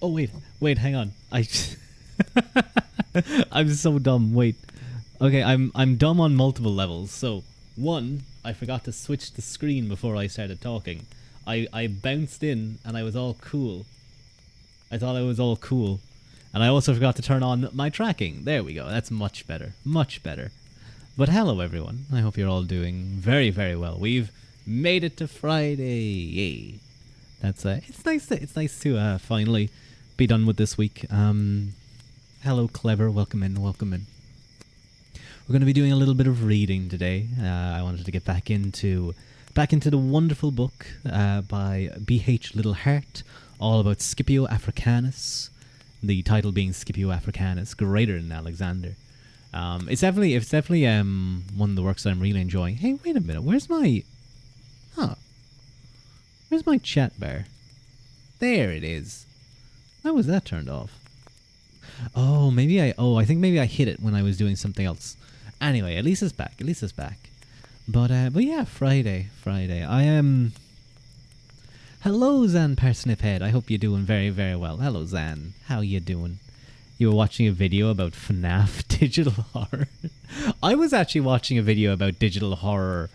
Oh wait, hang on. I'm so dumb. Wait. Okay, I'm dumb on multiple levels. So, one, I forgot to switch the screen before I started talking. I bounced in and I was all cool. I thought I was all cool. And I also forgot to turn on my tracking. There we go. That's much better. Much better. But hello everyone. I hope you're all doing very, very well. We've made it to Friday. Yay. That's it's nice to finally be done with this week. Hello Clever, welcome in, welcome in. We're going to be doing a little bit of reading today. I wanted to get back into the wonderful book by B.H. Littlehart, all about Scipio Africanus. The title being Scipio Africanus, greater than Alexander. It's definitely one of the works that I'm really enjoying. Hey, wait a minute, where's my chat bar? There it is. How was that turned off? Oh, I think maybe I hit it when I was doing something else. Anyway, at least it's back. But yeah, Friday. I am. Hello, Zan Parsniphead. I hope you're doing very, very well. Hello, Zan. How you doing? You were watching a video about FNAF digital horror. I was actually watching a video about digital horror.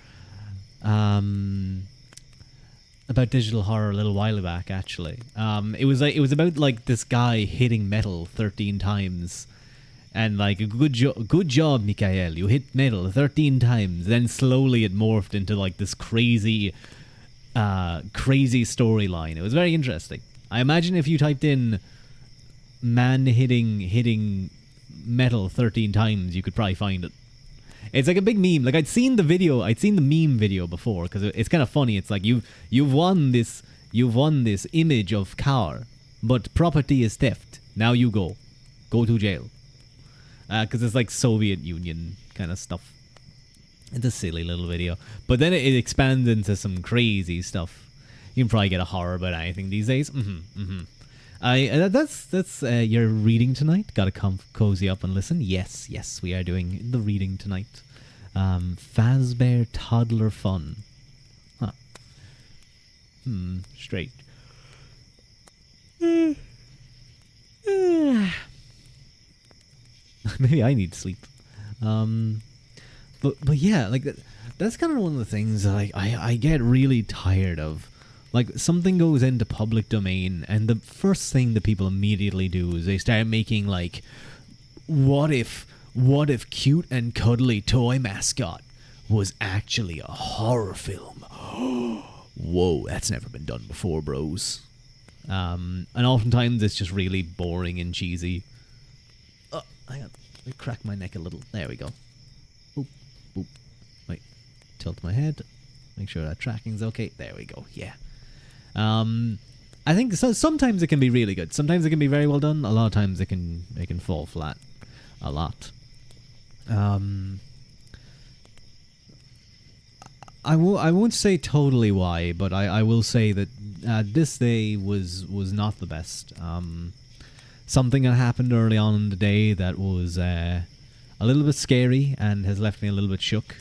About digital horror a little while back, actually. It was about like this guy hitting metal 13 times. And like, good job, Mikael. You hit metal 13 times. Then slowly it morphed into like this crazy storyline. It was very interesting. I imagine if you typed in man hitting metal 13 times, you could probably find it. It's like a big meme. Like I'd seen the meme video before because it's kind of funny. It's like you've won this image of car, but property is theft. Now you go to jail. Because it's like Soviet Union kind of stuff. It's a silly little video, but then it expands into some crazy stuff. You can probably get a horror about anything these days. That's your reading tonight. Gotta come cozy up and listen. Yes, we are doing the reading tonight. Fazbear Toddler Fun. Huh. Straight. Maybe I need sleep. But yeah, like that's kind of one of the things that I get really tired of. Like something goes into public domain, and the first thing that people immediately do is they start making like, what if cute and cuddly toy mascot was actually a horror film? Whoa, that's never been done before, bros. And oftentimes it's just really boring and cheesy. Oh, hang on, let me crack my neck a little. There we go. Boop, boop. Wait, tilt my head. Make sure that tracking's okay. There we go. Yeah. I think sometimes it can be really good. Sometimes it can be very well done. A lot of times it can fall flat. A lot. I won't say totally why, but I will say that this day was not the best. Something that happened early on in the day that was a little bit scary and has left me a little bit shook.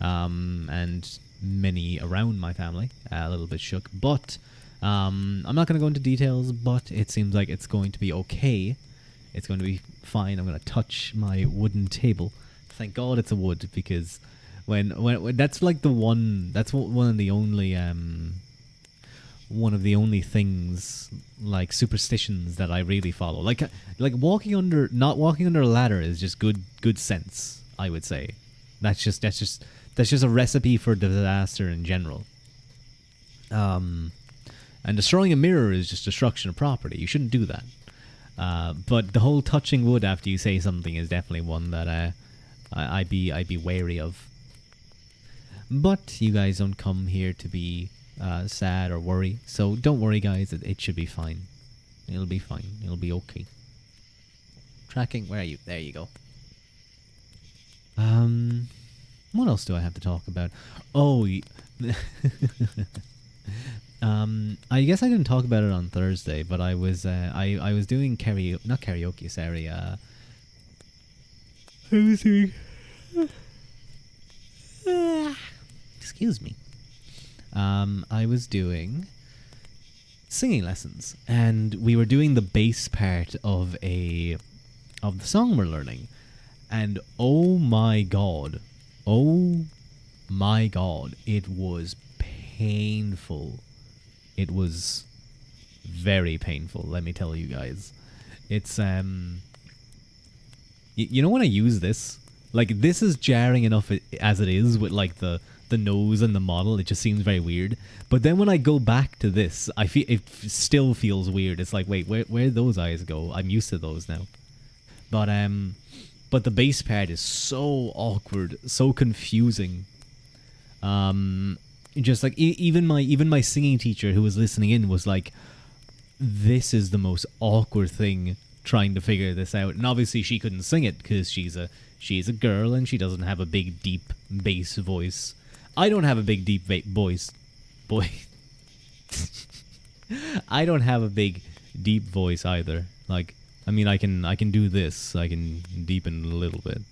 And many around my family a little bit shook, but I'm not going to go into details, but it seems like it's going to be okay. It's going to be fine. I'm going to touch my wooden table. Thank God it's a wood, because when that's like one of the only things, like superstitions, that I really follow. Like not walking under a ladder is just good sense, I would say. That's just a recipe for disaster in general. And destroying a mirror is just destruction of property. You shouldn't do that. But the whole touching wood after you say something is definitely one that I'd be wary of. But you guys don't come here to be sad or worry, so don't worry, guys. It should be fine. It'll be fine. It'll be okay. Tracking, where are you? There you go. What else do I have to talk about? Oh, I guess I didn't talk about it on Thursday, but I was doing not karaoke, sorry. I was doing. Excuse me. I was doing singing lessons, and we were doing the bass part of the song we're learning, and oh my god, it was painful. It was very painful, let me tell you guys. It's you know when I use this, like, this is jarring enough as it is with like the nose and the model. It just seems very weird. But then when I go back to this, I feel it still feels weird. It's like, wait, where those eyes go? I'm used to those now. But the bass part is so awkward, so confusing. Just like even my singing teacher who was listening in was like, this is the most awkward thing trying to figure this out. And obviously she couldn't sing it because she's a girl and she doesn't have a big deep bass voice. I don't have a big deep voice. Boy. I don't have a big deep voice either. Like, I mean, I can do this. I can deepen a little bit.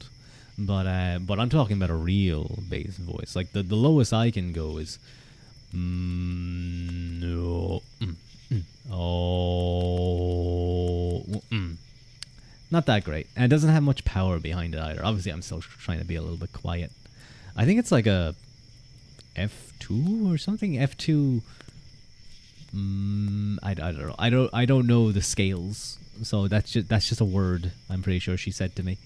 But I'm talking about a real bass voice. Like the lowest I can go is not that great. And it doesn't have much power behind it either. Obviously, I'm still trying to be a little bit quiet. I think it's like a F2 or something. F2. I don't know. I don't know the scales. So that's just a word. I'm pretty sure she said to me.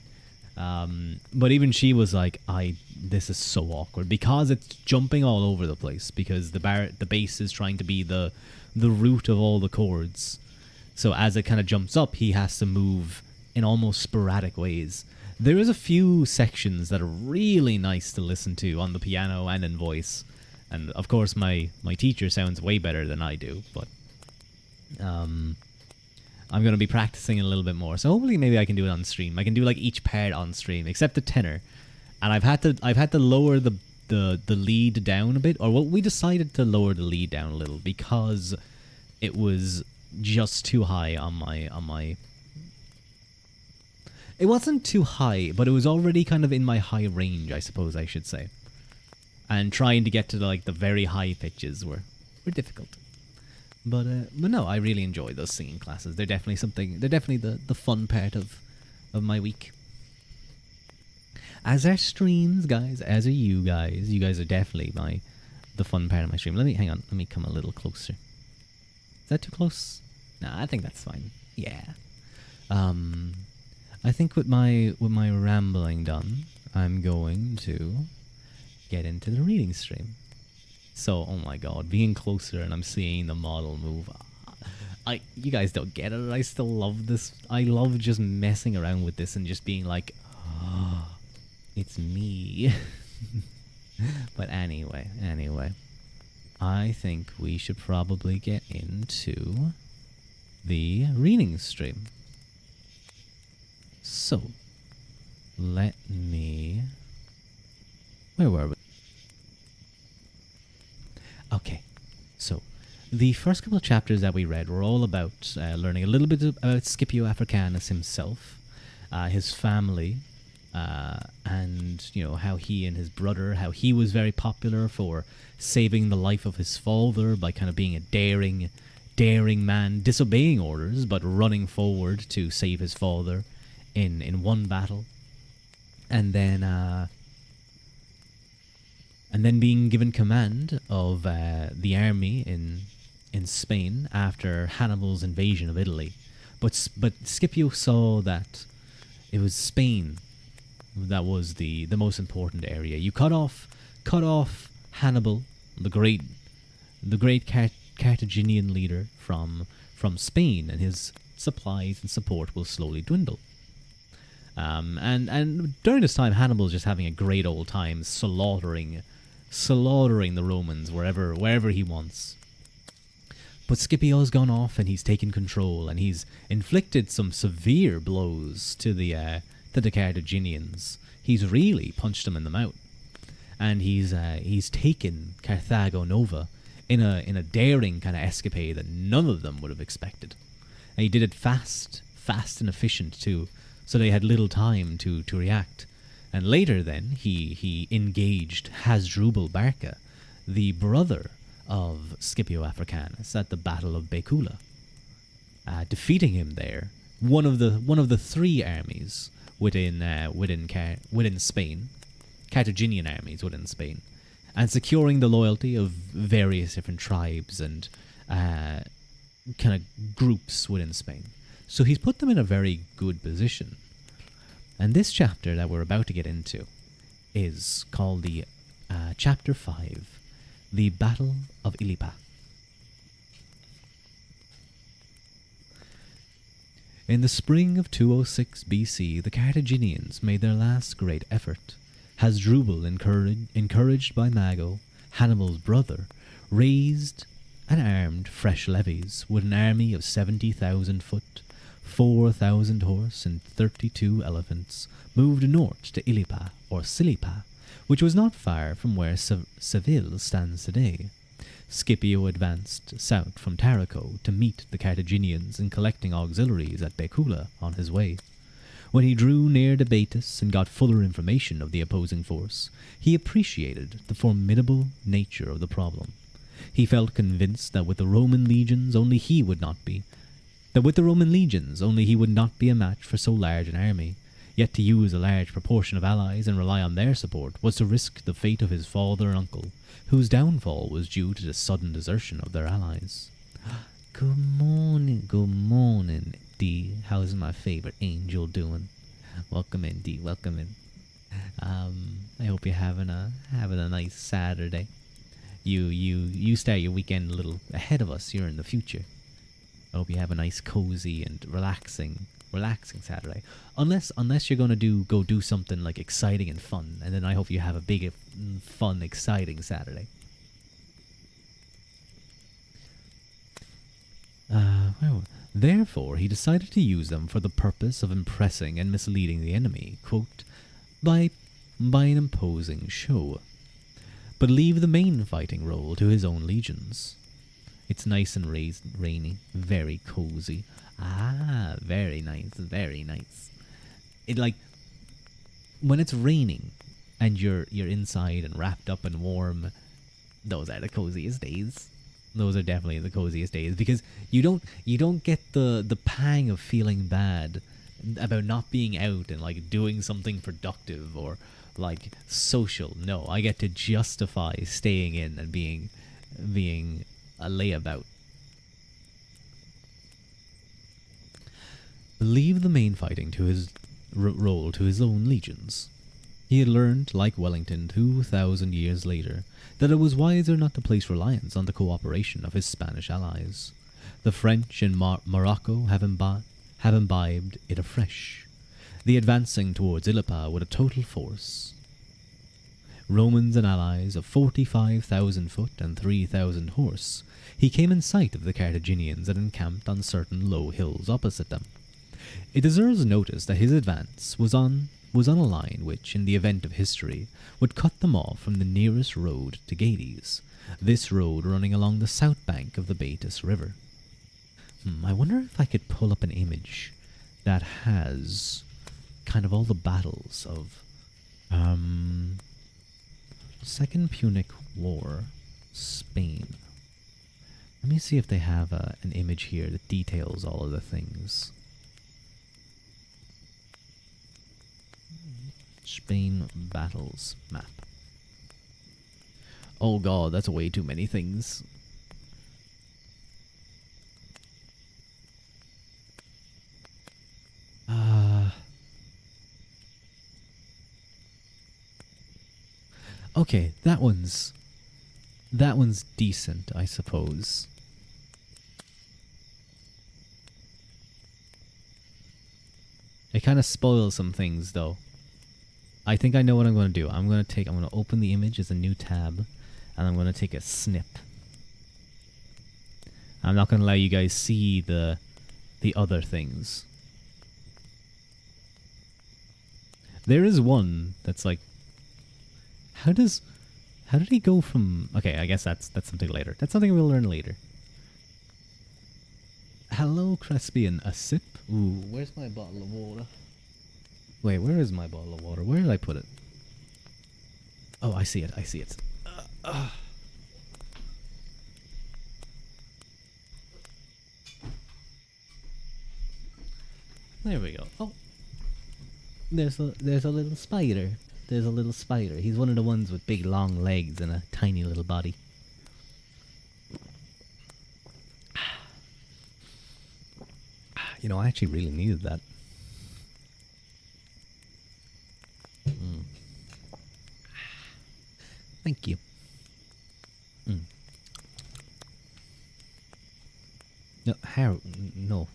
But even she was like, this is so awkward because it's jumping all over the place because the bass is trying to be the root of all the chords. So as it kind of jumps up, he has to move in almost sporadic ways. There is a few sections that are really nice to listen to on the piano and in voice. And of course my teacher sounds way better than I do, but I'm going to be practicing a little bit more. So hopefully maybe I can do it on stream. I can do like each part on stream except the tenor. And I've had to lower the lead down a bit, or well, we decided to lower the lead down a little because it was just too high on my It wasn't too high, but it was already kind of in my high range, I suppose I should say. And trying to get to the very high pitches were difficult. But no, I really enjoy those singing classes. They're definitely the fun part of my week. As are streams, guys, as are you guys. You guys are definitely the fun part of my stream. Hang on, let me come a little closer. Is that too close? Nah, I think that's fine. Yeah. I think with my rambling done, I'm going to get into the reading stream. So, oh my god, being closer and I'm seeing the model move. You guys don't get it. I still love this. I love just messing around with this and just being like, oh, it's me. But anyway, I think we should probably get into the reading stream. So, let me... Where were we? Okay, so the first couple of chapters that we read were all about learning a little bit about Scipio Africanus himself, his family, and how he and his brother, how he was very popular for saving the life of his father by kind of being a daring man, disobeying orders but running forward to save his father in one battle, and then being given command of the army in Spain after Hannibal's invasion of Italy. But Scipio saw that it was Spain that was the most important area. You cut off Hannibal, the great Carthaginian leader from Spain, and his supplies and support will slowly dwindle. And during this time, Hannibal's just having a great old time slaughtering the Romans wherever he wants. But Scipio's gone off and he's taken control, and he's inflicted some severe blows to the Carthaginians. He's really punched them in the mouth, and he's taken Carthago Nova in a daring kind of escapade that none of them would have expected. And he did it fast and efficient too, so they had little time to react. And later then, he engaged Hasdrubal Barca, the brother of Scipio Africanus at the Battle of Baecula, defeating him there. One of the three armies within Spain, Carthaginian armies within Spain, and securing the loyalty of various different tribes and kind of groups within Spain. So he's put them in a very good position. And this chapter that we're about to get into is called the Chapter 5, The Battle of Ilipa. In the spring of 206 BC, the Carthaginians made their last great effort. Hasdrubal, encouraged by Mago, Hannibal's brother, raised and armed fresh levies with an army of 70,000 foot, 4,000 horse, and 32 elephants, moved north to Ilipa, or Silipa, which was not far from where Seville stands today. Scipio advanced south from Tarraco to meet the Carthaginians in collecting auxiliaries at Baecula on his way. When he drew near to Baetis and got fuller information of the opposing force, he appreciated the formidable nature of the problem. He felt convinced that with the Roman legions only he would not be a match for so large an army. Yet to use a large proportion of allies and rely on their support was to risk the fate of his father and uncle, whose downfall was due to the sudden desertion of their allies. Good morning, Dee. How's my favorite angel doing? Welcome in, Dee. Welcome in. I hope you're having a nice Saturday. You start your weekend a little ahead of us. You're in the future. I hope you have a nice, cozy, and relaxing Saturday. Unless you're gonna go do something like exciting and fun, and then I hope you have a big, fun, exciting Saturday. Therefore, he decided to use them for the purpose of impressing and misleading the enemy, quote, by an imposing show, but leave the main fighting role to his own legions. It's nice and rainy, very cozy. Ah, very nice, very nice. It when it's raining and you're inside and wrapped up and warm, those are the coziest days. Those are definitely the coziest days, because you don't get the pang of feeling bad about not being out and doing something productive or social. No, I get to justify staying in and being a layabout. Leave the main fighting to his role to his own legions. He had learned, like Wellington 2,000 years later, that it was wiser not to place reliance on the cooperation of his Spanish allies. The French in Morocco have imbibed it afresh. The advancing towards Ilipa with a total force, Romans and allies of 45,000 foot and 3,000 horse, he came in sight of the Carthaginians and encamped on certain low hills opposite them. It deserves notice that his advance was on a line which, in the event of history, would cut them off from the nearest road to Gades, this road running along the south bank of the Baetis River. I wonder if I could pull up an image that has kind of all the battles of Second Punic War, Spain. Let me see if they have an image here that details all of the things. Spain battles map. Oh god, that's way too many things. Okay, that one's decent, I suppose. It kind of spoils some things, though. I think I know what I'm going to do. I'm going to open the image as a new tab, and I'm going to take a snip. I'm not going to let you guys see the other things. There is one that's like, how did he go from? Okay, I guess that's something later. That's something we'll learn later. Hello, Crespian. A sip? Ooh, where's my bottle of water? Wait, where is my bottle of water? Where did I put it? Oh, I see it. There we go. Oh, there's a little spider. There's a little spider. He's one of the ones with big long legs and a tiny little body. You know, I actually really needed that. Thank you. No, Harold, no.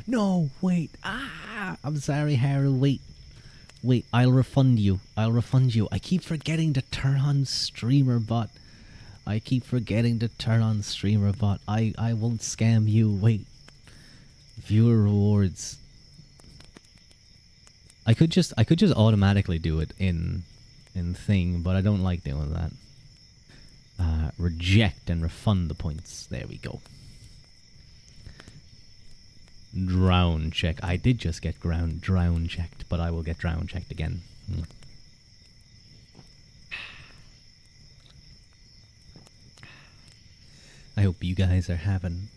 No, wait. I'm sorry, Harold. Wait, I'll refund you. I keep forgetting to turn on streamer bot. I won't scam you. Wait. Viewer rewards. I could just automatically do it in thing, but I don't like doing that. Reject and refund the points. There we go. Drown check. I did just get drown checked, but I will get drown checked again. I hope you guys are having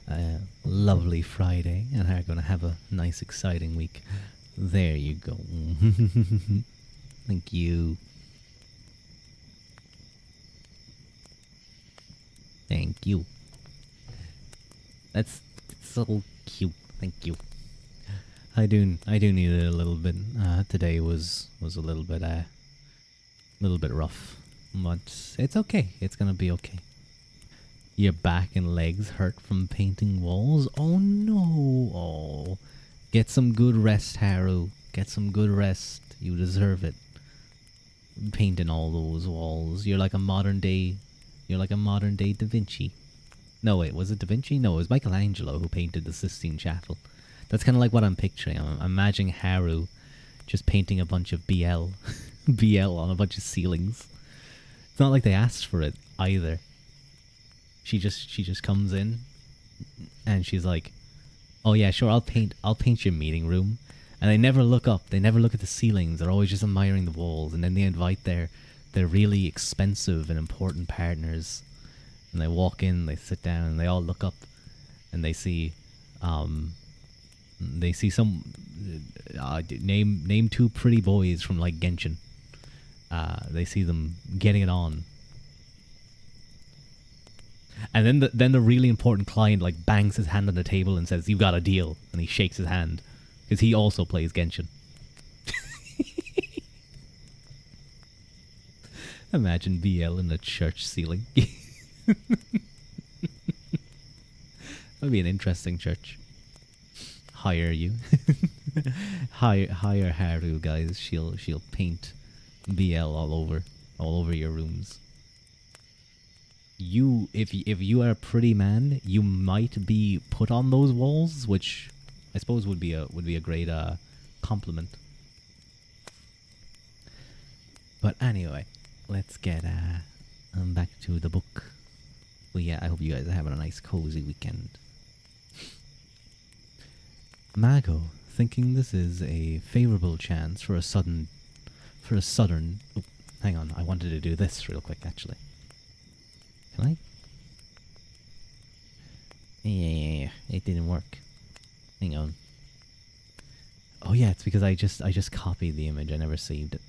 a lovely Friday and are going to have a nice, exciting week. There you go. Thank you. Thank you. That's so cute. Thank you. I do need it a little bit. Today was a little bit rough, but it's okay. It's gonna be okay. Your back and legs hurt from painting walls? Oh no! Oh, get some good rest, Haru. Get some good rest. You deserve it. Painting all those walls. You're like a modern day Da Vinci. No, wait, was it Da Vinci? No, it was Michelangelo who painted the Sistine Chapel. That's kind of like what I'm picturing. I'm imagining Haru just painting a bunch of BL on a bunch of ceilings. It's not like they asked for it either. She just comes in and she's like, "Oh yeah, sure, I'll paint your meeting room." And they never look up. They never look at the ceilings. They're always just admiring the walls. And then they invite their really expensive and important partners. And they walk in, they sit down, and they all look up, and they see some name two pretty boys from like Genshin. They see them getting it on, and then the really important client like bangs his hand on the table and says, "You got a deal," and he shakes his hand because he also plays Genshin. Imagine BL in a church ceiling. That'd be an interesting church. Hire you. hire Haru, guys. She'll paint BL all over your rooms. If you are a pretty man, you might be put on those walls, which I suppose would be a great compliment. But anyway, let's get back to the book. Well, yeah, I hope you guys are having a nice, cozy weekend. Mago, thinking this is a favorable chance for a southern. Oh, hang on, I wanted to do this real quick, actually. Can I? Yeah, it didn't work. Hang on. Oh yeah, it's because I just copied the image. I never saved it.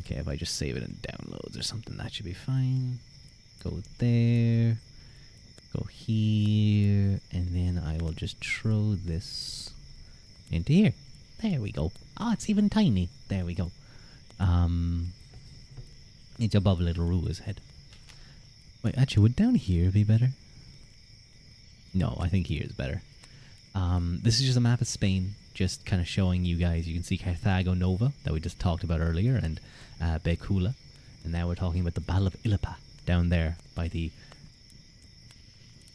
Okay, if I just save it in downloads or something, that should be fine. Go there. Go here. And then I will just throw this into here. There we go. Oh, it's even tiny. There we go. It's above little Rua's head. Wait, actually, would down here be better? No, I think here is better. This is just a map of Spain, just kind of showing you guys. You can see Carthago Nova, that we just talked about earlier, and Becula. And now we're talking about the Battle of Illapa, down there by the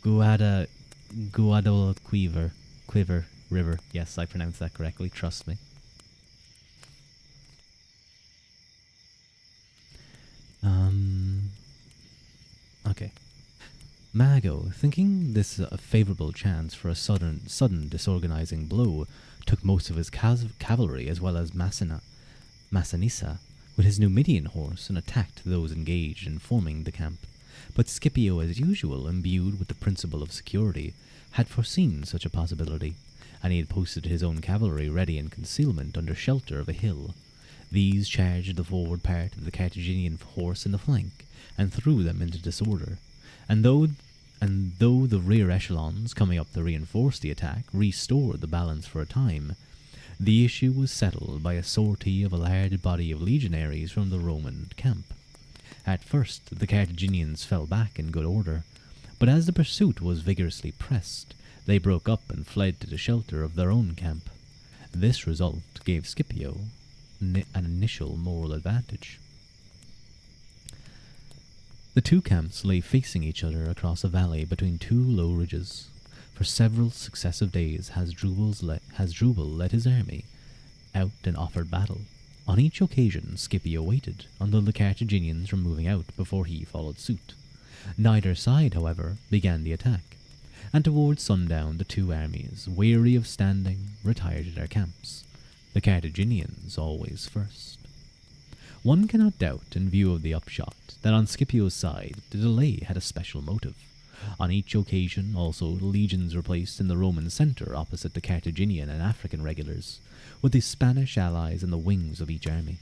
Guadalquivir River. Yes, I pronounced that correctly, trust me. Okay. Mago, thinking this a favourable chance for a sudden disorganizing blow, took most of his cavalry as well as Massinissa with his Numidian horse and attacked those engaged in forming the camp. But Scipio, as usual, imbued with the principle of security, had foreseen such a possibility, and he had posted his own cavalry ready in concealment under shelter of a hill. These charged the forward part of the Carthaginian horse in the flank, and threw them into disorder. And though the rear echelons coming up to reinforce the attack restored the balance for a time, the issue was settled by a sortie of a large body of legionaries from the Roman camp. At first, the Carthaginians fell back in good order, but as the pursuit was vigorously pressed, they broke up and fled to the shelter of their own camp. This result gave Scipio an initial moral advantage. The two camps lay facing each other across a valley between two low ridges. For several successive days Hasdrubal led his army out and offered battle. On each occasion, Scipio waited until the Carthaginians were moving out before he followed suit. Neither side, however, began the attack, and towards sundown the two armies, weary of standing, retired to their camps, the Carthaginians always first. One cannot doubt, in view of the upshot, that on Scipio's side the delay had a special motive. On each occasion, also, the legions were placed in the Roman centre opposite the Carthaginian and African regulars, with the Spanish allies in the wings of each army.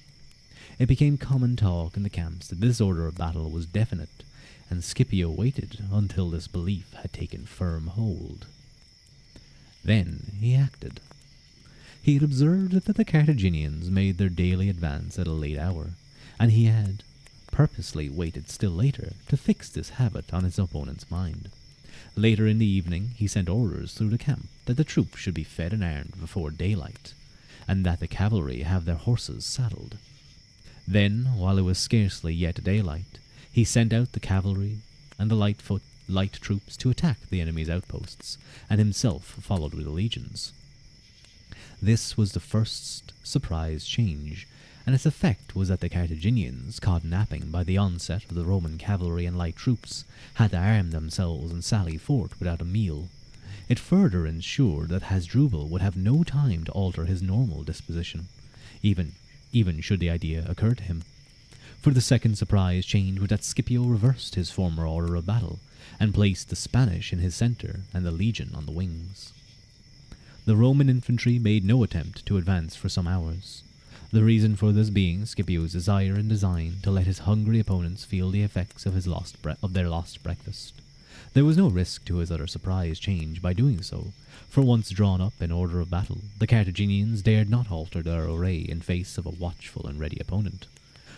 It became common talk in the camps that this order of battle was definite, and Scipio waited until this belief had taken firm hold. Then he acted. He had observed that the Carthaginians made their daily advance at a late hour, and he had purposely waited still later to fix this habit on his opponent's mind. Later in the evening, he sent orders through the camp that the troops should be fed and armed before daylight, and that the cavalry have their horses saddled. Then, while it was scarcely yet daylight, he sent out the cavalry and the light troops to attack the enemy's outposts, and himself followed with the legions. This was the first surprise change, and its effect was that the Carthaginians, caught napping by the onset of the Roman cavalry and light troops, had to arm themselves and sally forth without a meal. It further ensured that Hasdrubal would have no time to alter his normal disposition, even should the idea occur to him. For the second surprise change was that Scipio reversed his former order of battle, and placed the Spanish in his centre and the legion on the wings. The Roman infantry made no attempt to advance for some hours, the reason for this being Scipio's desire and design to let his hungry opponents feel the effects of their lost breakfast. There was no risk to his utter surprise change by doing so, for once drawn up in order of battle, the Carthaginians dared not alter their array in face of a watchful and ready opponent.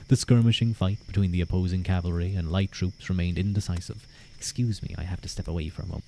The skirmishing fight between the opposing cavalry and light troops remained indecisive. Excuse me, I have to step away for a moment.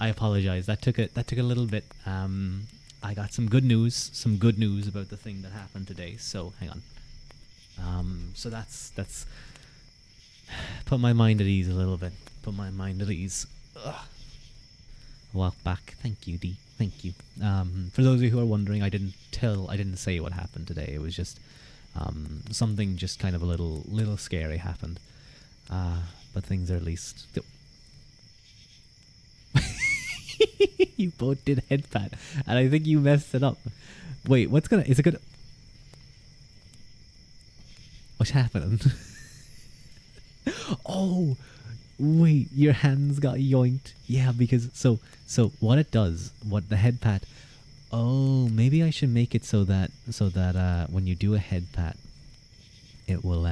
I apologize. That took a little bit. I got some good news. Some good news about the thing that happened today. So hang on. So that's put my mind at ease a little bit. Put my mind at ease. Ugh. Walk back. Thank you, D. Thank you. For those of you who are wondering, I didn't say what happened today. It was just something just kind of a little scary happened. But things are at least. You both did head pat, and I think you messed it up. Wait, is it gonna? What's happening? Oh, wait, your hands got yoinked. Yeah, because so what it does, what the head pat. Oh, maybe I should make it so that when you do a head pat, it will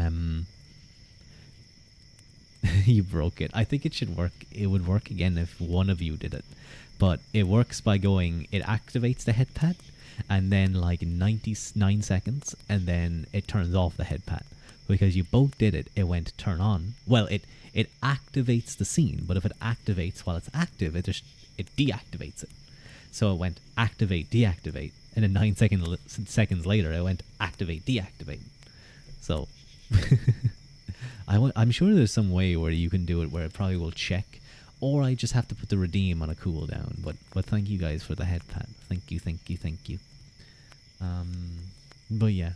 you broke it. I think it should work. It would work again if one of you did it. But it works by going, it activates the head pat, and then like 99 seconds, and then it turns off the head pat. Because you both did it, it went turn on. Well, it activates the scene, but if it activates while it's active, it deactivates it. So it went activate, deactivate, and then 9 seconds later, it went activate, deactivate. So I'm sure there's some way where you can do it where it probably will check, or I just have to put the redeem on a cooldown. But thank you guys for the head pat. Thank you. But yeah,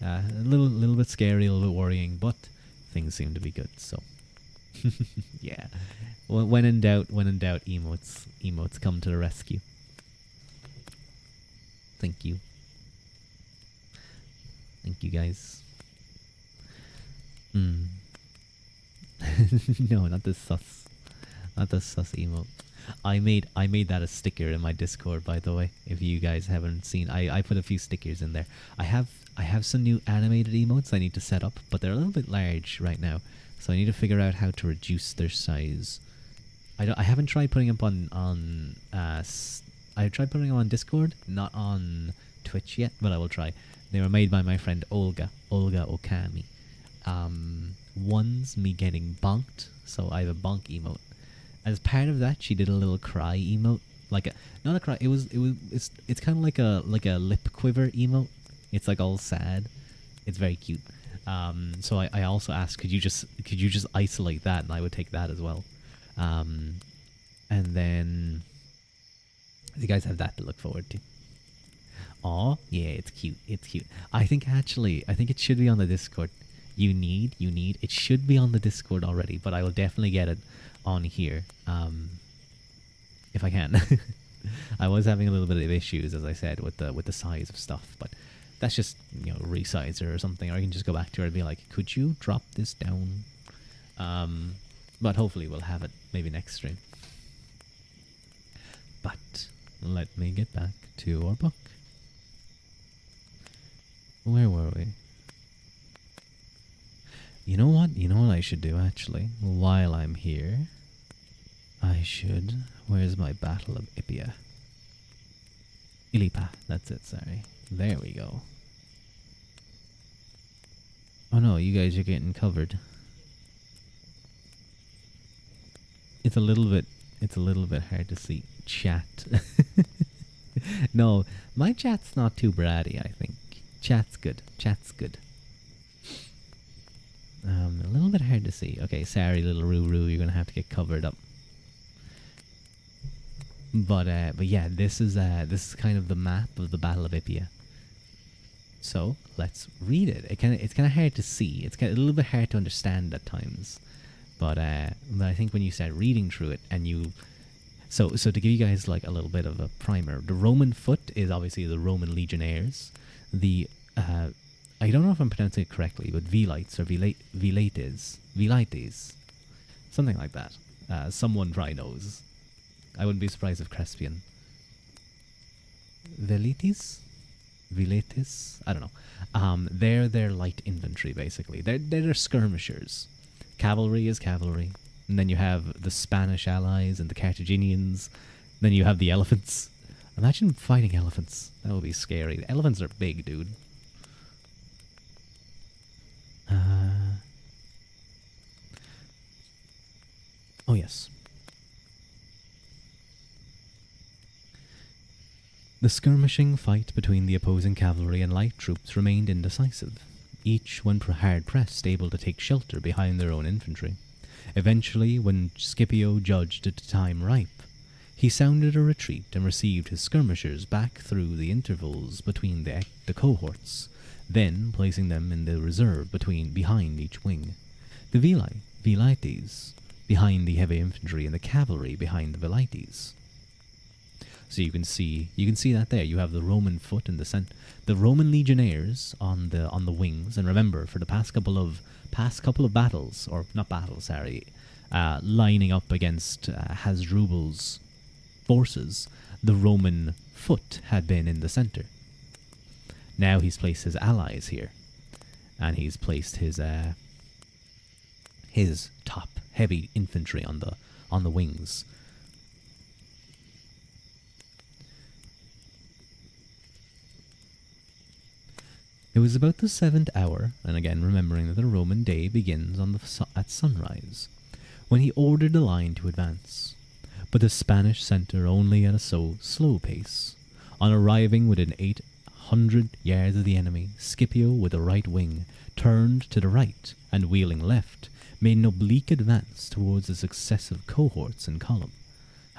a little bit scary, a little bit worrying, but things seem to be good. So yeah, when in doubt, emotes come to the rescue. Thank you guys. No, not the sus emote. I made that a sticker in my Discord, by the way. If you guys haven't seen, I put a few stickers in there. I have some new animated emotes I need to set up, but they're a little bit large right now, so I need to figure out how to reduce their size. I haven't tried putting up on I tried putting them on Discord, not on Twitch yet, but I will try. They were made by my friend Olga Okami. One's me getting bonked, so I have a bonk emote. As part of that, she did a little cry emote, not a cry. It's kind of like a lip quiver emote. It's like all sad. It's very cute. So I also asked, could you just isolate that, and I would take that as well. And then you guys have that to look forward to. Oh yeah, it's cute. I think it should be on the Discord. It should be on the Discord already, but I will definitely get it on here if I can. I was having a little bit of issues, as I said, with the size of stuff, but that's just resizer or something, or I can just go back to her and be like, could you drop this down? But hopefully we'll have it maybe next stream. But let me get back to our book. Where were we? You know what I should do, actually? While I'm here, where's my Battle of Ipia? Ilipa, that's it, sorry. There we go. Oh no, you guys are getting covered. It's a little bit hard to see. Chat. No, my chat's not too bratty, I think. Chat's good. A little bit hard to see. Okay, sorry, little Ruru, you're gonna have to get covered up. But yeah, this is kind of the map of the Battle of Ipia. So let's read it. It's kind of hard to see. It's a little bit hard to understand at times. But I think when you start reading through it, and so to give you guys like a little bit of a primer, the Roman foot is obviously the Roman legionnaires. The I don't know if I'm pronouncing it correctly, but Velites or Velites, something like that. Someone probably knows. I wouldn't be surprised if Crespian. Velites? I don't know. They're light infantry, basically. They're skirmishers. Cavalry is cavalry. And then you have the Spanish allies and the Carthaginians. Then you have the elephants. Imagine fighting elephants. That would be scary. The elephants are big, dude. Oh, yes. The skirmishing fight between the opposing cavalry and light troops remained indecisive, each, when hard pressed, able to take shelter behind their own infantry. Eventually, when Scipio judged it time ripe, he sounded a retreat and received his skirmishers back through the intervals between the cohorts, then placing them in the reserve behind each wing. The velites behind the heavy infantry and the cavalry behind the velites. So you can see that there. You have the Roman foot in the center, the Roman legionnaires on the wings, and remember, for the past couple of battles, or not battles, sorry, lining up against Hasdrubal's forces, the Roman foot had been in the center. Now he's placed his allies here, and he's placed his top heavy infantry on the wings. It was about the 7th hour, and again remembering that the Roman day begins at sunrise, when he ordered the line to advance. But the Spanish centre only at a slow pace. On arriving within 800 yards of the enemy, Scipio, with the right wing, turned to the right, and wheeling left, made an oblique advance towards the successive cohorts in column.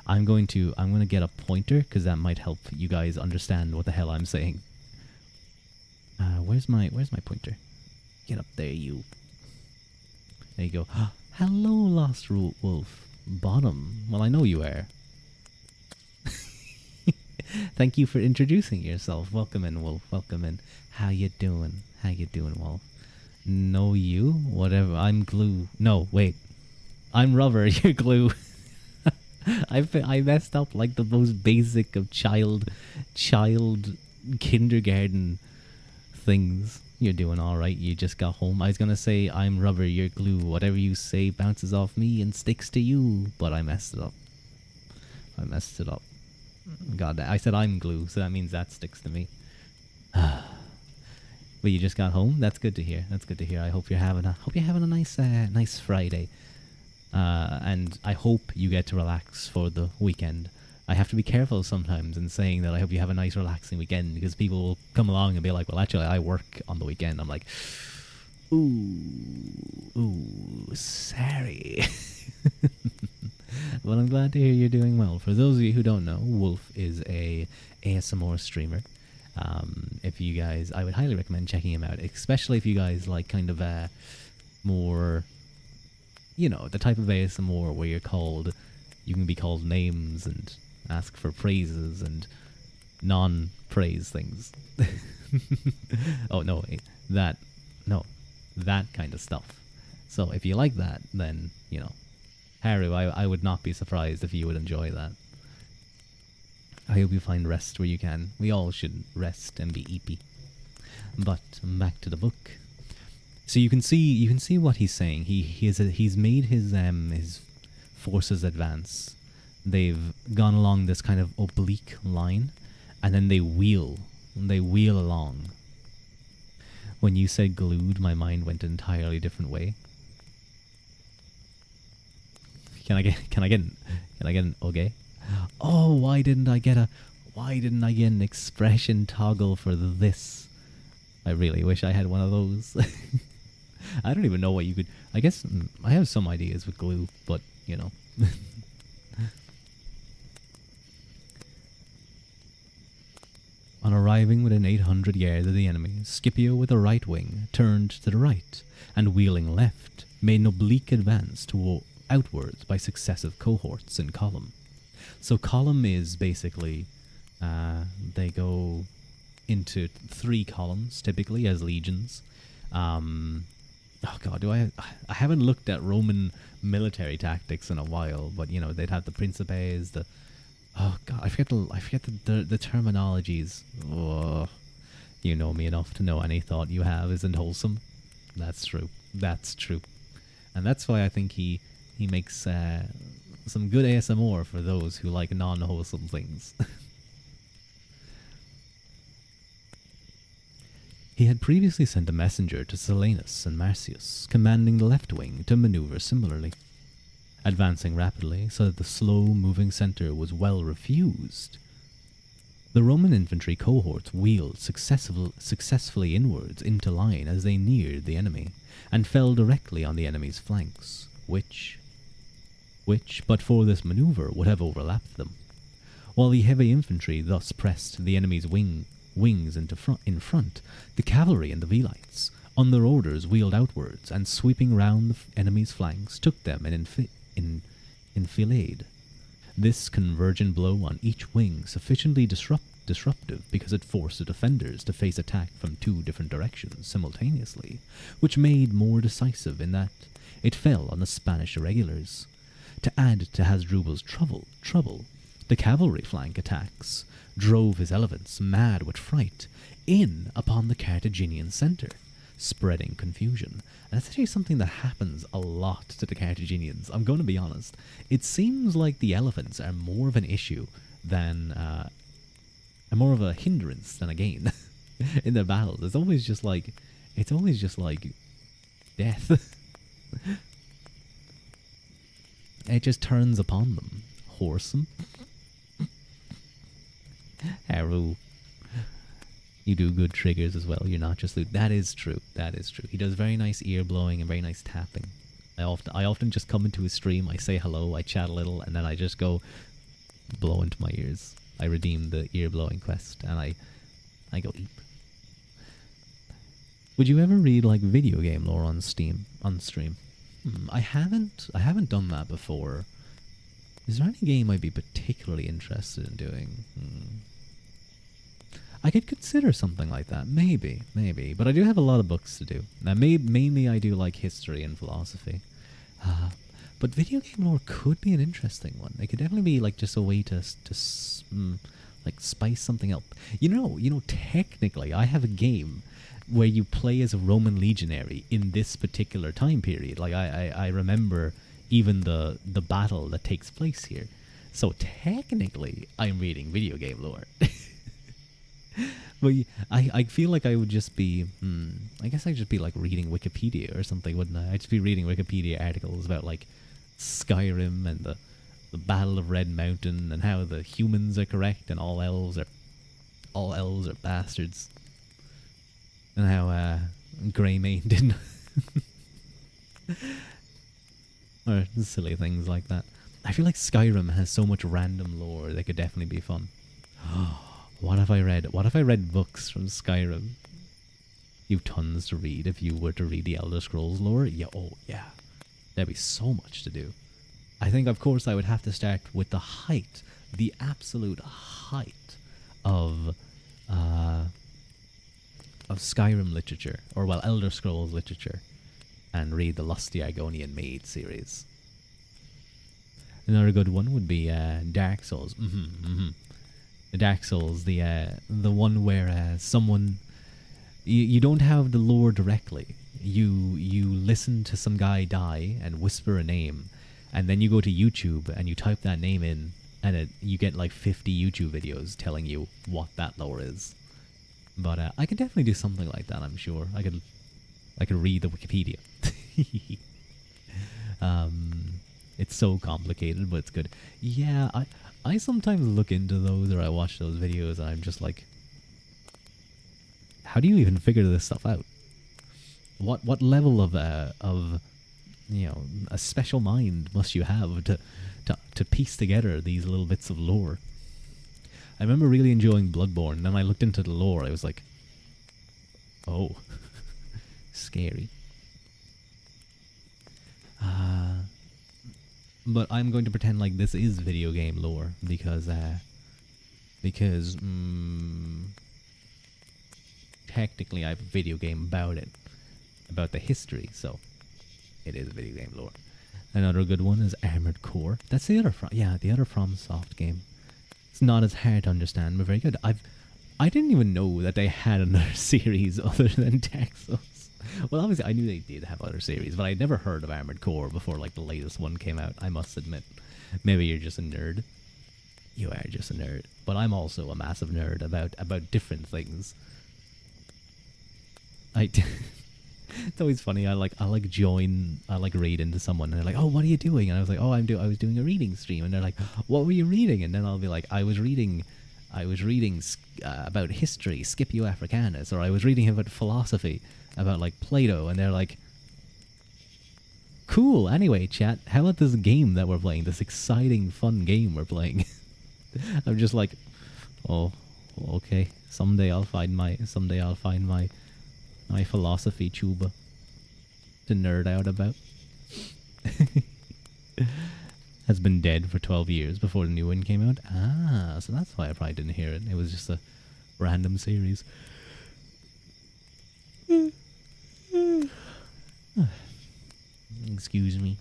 I'm going to get a pointer, because that might help you guys understand what the hell I'm saying. Where's my pointer? Get up there, you. There you go. Hello, Lost Wolf. Bottom. Well, I know you are. Thank you for introducing yourself. Welcome in, Wolf. Welcome in. How you doing? How you doing, Wolf? No, you? Whatever. I'm Glue. No, wait. I'm Rubber. You're Glue. I messed up like the most basic of child kindergarten things. You're doing alright, you just got home. I was gonna say, I'm Rubber, you're Glue. Whatever you say bounces off me and sticks to you, but I messed it up. God, I said I'm Glue, so that means that sticks to me. But you just got home? That's good to hear. I hope you're having a nice Friday. And I hope you get to relax for the weekend. I have to be careful sometimes in saying that I hope you have a nice relaxing weekend, because people will come along and be like, well, actually I work on the weekend. I'm like, ooh, sorry. Well, I'm glad to hear you're doing well. For those of you who don't know, Wolf is a ASMR streamer. If you guys, I would highly recommend checking him out, especially if you guys like kind of more, the type of ASMR where you can be called names and ask for praises and non-praise things. That kind of stuff. So if you like that, then, Haru, I would not be surprised if you would enjoy that. I hope you find rest where you can. We all should rest and be eepy. But back to the book. So you can see what he's saying. He's made his forces advance. They've gone along this kind of oblique line, and then they wheel along. When you said glued, my mind went an entirely different way. Can I get an okay? Oh, why didn't I get an expression toggle for this? I really wish I had one of those. I don't even know what you could. I guess I have some ideas with glue, but On arriving within 800 yards of the enemy, Scipio with the right wing turned to the right, and wheeling left, made an oblique advance outwards by successive cohorts in column. So column is basically, they go into 3 columns, typically, as legions. Oh god, I haven't looked at Roman military tactics in a while, but they'd have the principes, oh god, I forget the terminologies. Oh, you know me enough to know any thought you have isn't wholesome. That's true. And that's why I think he makes some good ASMR for those who like non-wholesome things. He had previously sent a messenger to Silanus and Marcius, commanding the left wing to maneuver similarly. Advancing rapidly so that the slow-moving center was well refused. The Roman infantry cohorts wheeled successfully inwards into line as they neared the enemy, and fell directly on the enemy's flanks, which, but for this maneuver, would have overlapped them. While the heavy infantry thus pressed the enemy's wings in front, the cavalry and the Velites, on their orders, wheeled outwards, and sweeping round the enemy's flanks, took them in enfilade. This convergent blow on each wing sufficiently disruptive because it forced the defenders to face attack from two different directions simultaneously, which made more decisive in that it fell on the Spanish irregulars. To add to Hasdrubal's trouble, the cavalry flank attacks drove his elephants, mad with fright, in upon the Carthaginian centre, spreading confusion. And that's actually something that happens a lot to the Carthaginians. I'm going to be honest. It seems like the elephants are more of an issue than, are more of a hindrance than a gain in their battles. It's always just like death. It just turns upon them. Whoresome. Haru. You do good triggers as well. You're not just loot. That is true. He does very nice ear blowing and very nice tapping. I often just come into his stream, I say hello, I chat a little, and then I just go blow into my ears. I redeem the ear blowing quest, and I go eep. Would you ever read like video game lore on stream? I haven't done that before. Is there any game I'd be particularly interested in doing? I could consider something like that, maybe. But I do have a lot of books to do. Now, mainly I do like history and philosophy. But video game lore could be an interesting one. It could definitely be like just a way to like spice something up. You know, technically, I have a game where you play as a Roman legionary in this particular time period. Like I remember even the battle that takes place here. So technically, I'm reading video game lore. But I feel like I would just be, I guess I'd just be like reading Wikipedia or something, wouldn't I? I'd just be reading Wikipedia articles about like Skyrim and the Battle of Red Mountain and how the humans are correct and all elves are bastards. And how Greymane didn't. Or silly things like that. I feel like Skyrim has so much random lore that could definitely be fun. What have I read? What if I read books from Skyrim? You've tons to read if you were to read the Elder Scrolls lore. Yeah, yeah. There'd be so much to do. I think, of course, I would have to start with the absolute height of Skyrim literature, or well, Elder Scrolls literature, and read the Lusty Argonian Maid series. Another good one would be Dark Souls. Dark Souls, the one where someone you don't have the lore directly. You listen to some guy die and whisper a name, and then you go to YouTube and you type that name in, and you get like 50 YouTube videos telling you what that lore is. But I could definitely do something like that. I'm sure I could read the Wikipedia. It's so complicated, but it's good. Yeah, I sometimes look into those, or I watch those videos, and I'm just like, how do you even figure this stuff out? What level of a special mind must you have to piece together these little bits of lore? I remember really enjoying Bloodborne, and then I looked into the lore, I was like, oh, scary. But I'm going to pretend like this is video game lore, because technically I have a video game about it, about the history, so it is video game lore. Another good one is Armored Core. That's the other FromSoft game. It's not as hard to understand, but very good. I didn't even know that they had another series other than Dark Souls. Well, obviously, I knew they did have other series, but I'd never heard of Armored Core before, like, the latest one came out, I must admit. Maybe you're just a nerd. You are just a nerd. But I'm also a massive nerd about different things. It's always funny. I read into someone, and they're like, "Oh, what are you doing?" And I was like, "Oh, I was doing a reading stream." And they're like, "What were you reading?" And then I'll be like, "I was reading I was reading about history, Scipio Africanus, or I was reading about philosophy, about like Plato, and they're like, cool. Anyway, chat, how about this game that we're playing? This exciting, fun game we're playing. I'm just like, oh, okay. Someday I'll find my philosophy tuba to nerd out about. Has been dead for 12 years before the new one came out. Ah, so that's why I probably didn't hear it. It was just a random series. Excuse me.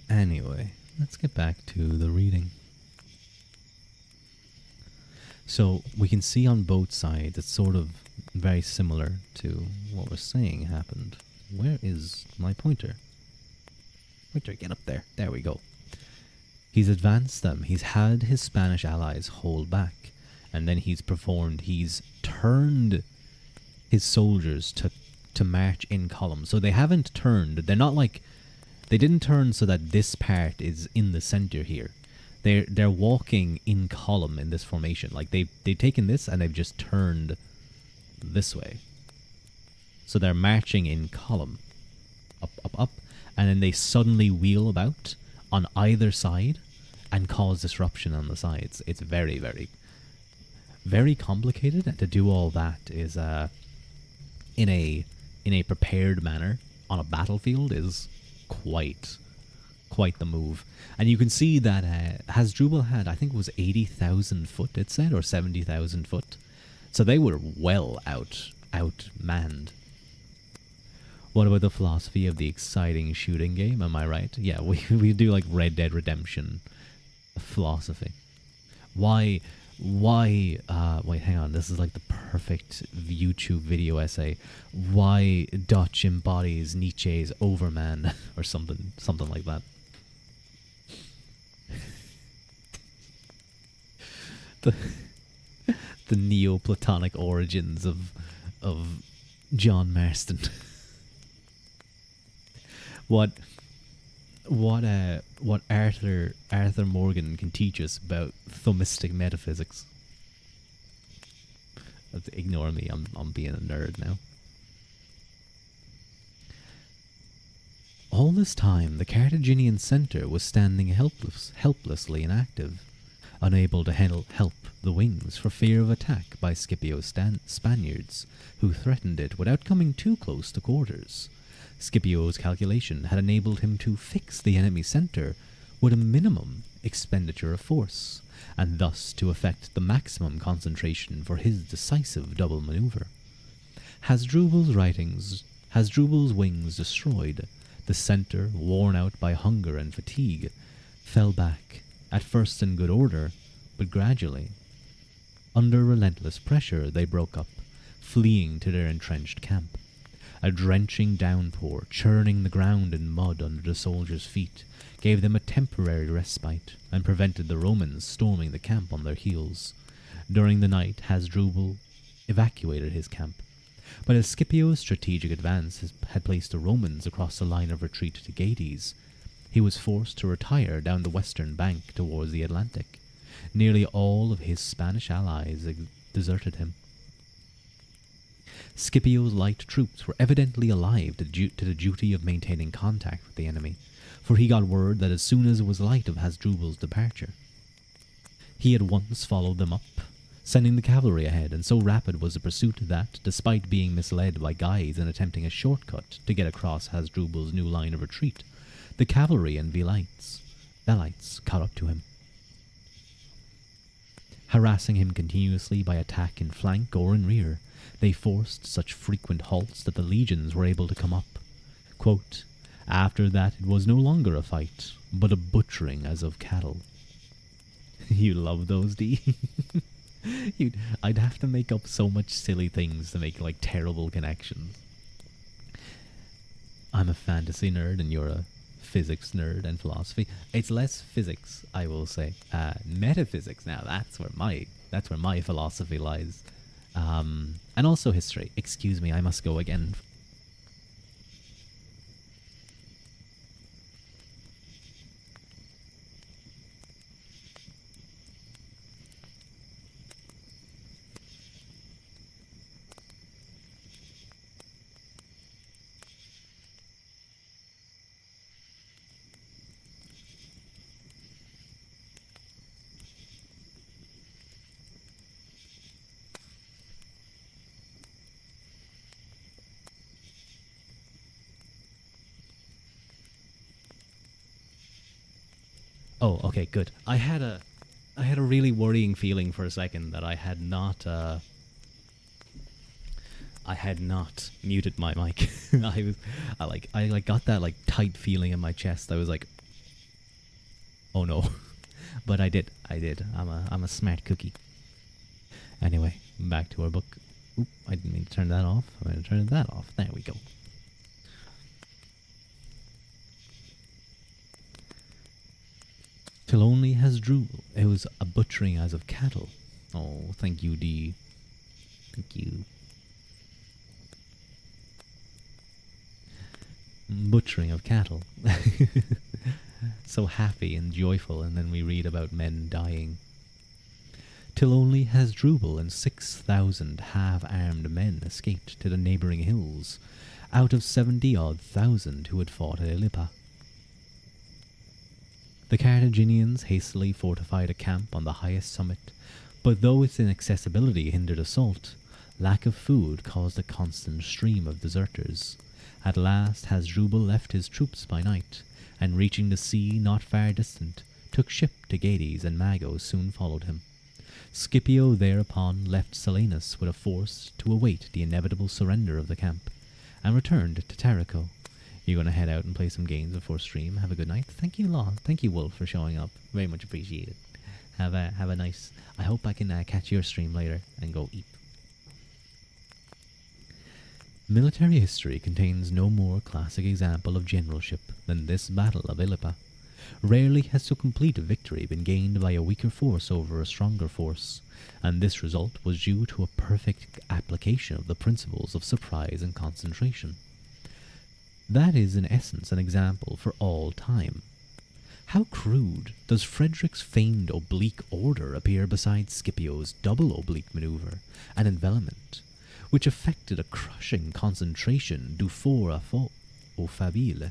Anyway, let's get back to the reading. So we can see on both sides it's sort of very similar to what we're saying happened. Where is my pointer? Pointer, get up there. There we go. He's advanced them. He's had his Spanish allies hold back. And then he's turned his soldiers to march in column. So they haven't turned. They're not like... They didn't turn so that this part is in the center here. They're walking in column in this formation. Like they've taken this and they've just turned this way. So they're marching in column. Up, up, up. And then they suddenly wheel about on either side and cause disruption on the sides. It's very, very, very complicated. And to do all that is in a prepared manner on a battlefield is quite the move. And you can see that Hasdrubal had, I think it was 80,000 foot, it said, or 70,000 foot. So they were well outmanned. What about the philosophy of the exciting shooting game? Am I right? Yeah, we do like Red Dead Redemption philosophy. Wait, hang on. This is like the perfect YouTube video essay. Why Dutch embodies Nietzsche's Overman or something like that. The Neoplatonic origins of John Marston. What Arthur Morgan can teach us about Thomistic metaphysics. Ignore me, I'm being a nerd now. All this time, the Carthaginian centre was standing helplessly inactive, unable to help the wings for fear of attack by Scipio's Spaniards, who threatened it without coming too close to quarters. Scipio's calculation had enabled him to fix the enemy centre with a minimum expenditure of force, and thus to effect the maximum concentration for his decisive double manoeuvre. Hasdrubal's wings destroyed, the centre, worn out by hunger and fatigue, fell back, at first in good order, but gradually. Under relentless pressure they broke up, fleeing to their entrenched camp. A drenching downpour, churning the ground in mud under the soldiers' feet, gave them a temporary respite and prevented the Romans storming the camp on their heels. During the night, Hasdrubal evacuated his camp, but as Scipio's strategic advance had placed the Romans across the line of retreat to Gades, he was forced to retire down the western bank towards the Atlantic. Nearly all of his Spanish allies deserted him. Scipio's light troops were evidently alive to the duty of maintaining contact with the enemy, for he got word that as soon as it was light of Hasdrubal's departure, he at once followed them up, sending the cavalry ahead, and so rapid was the pursuit that, despite being misled by guides and attempting a shortcut to get across Hasdrubal's new line of retreat, the cavalry and Velites caught up to him, harassing him continuously by attack in flank or in rear. They forced such frequent halts that the legions were able to come up. Quote, after that it was no longer a fight, but a butchering as of cattle. You love those, D? I'd have to make up so much silly things to make like terrible connections. I'm a fantasy nerd and you're a physics nerd and philosophy. It's less physics, I will say. Metaphysics now, that's where my philosophy lies. And also history. Excuse me, I must go again. Oh, okay, good. I had a really worrying feeling for a second that I had not muted my mic. I like got that like tight feeling in my chest. I was like, oh no, but I did. I'm a smart cookie. Anyway, back to our book. Oop, I didn't mean to turn that off. I'm going to turn that off. There we go. Till only has drew. It was a butchering as of cattle. Oh, thank you, D. Thank you. Butchering of cattle. So happy and joyful, and then we read about men dying. Till only Hasdrubal and 6,000 half-armed men escaped to the neighbouring hills, out of 70-odd thousand who had fought at Ilipa. The Carthaginians hastily fortified a camp on the highest summit, but though its inaccessibility hindered assault, lack of food caused a constant stream of deserters. At last Hasdrubal left his troops by night, and reaching the sea not far distant, took ship to Gades, and Mago soon followed him. Scipio thereupon left Selinus with a force to await the inevitable surrender of the camp, and returned to Tarico. You're going to head out and play some games before stream. Have a good night. Thank you, Law. Thank you, Wolf, for showing up. Very much appreciated. Have a nice... I hope I can catch your stream later and go eat. Military history contains no more classic example of generalship than this Battle of Ilipa. Rarely has so complete a victory been gained by a weaker force over a stronger force, and this result was due to a perfect application of the principles of surprise and concentration. That is in essence an example for all time. How crude does Frederick's famed oblique order appear beside Scipio's double oblique maneuver and envelopment, which effected a crushing concentration du fort à faux au fabile,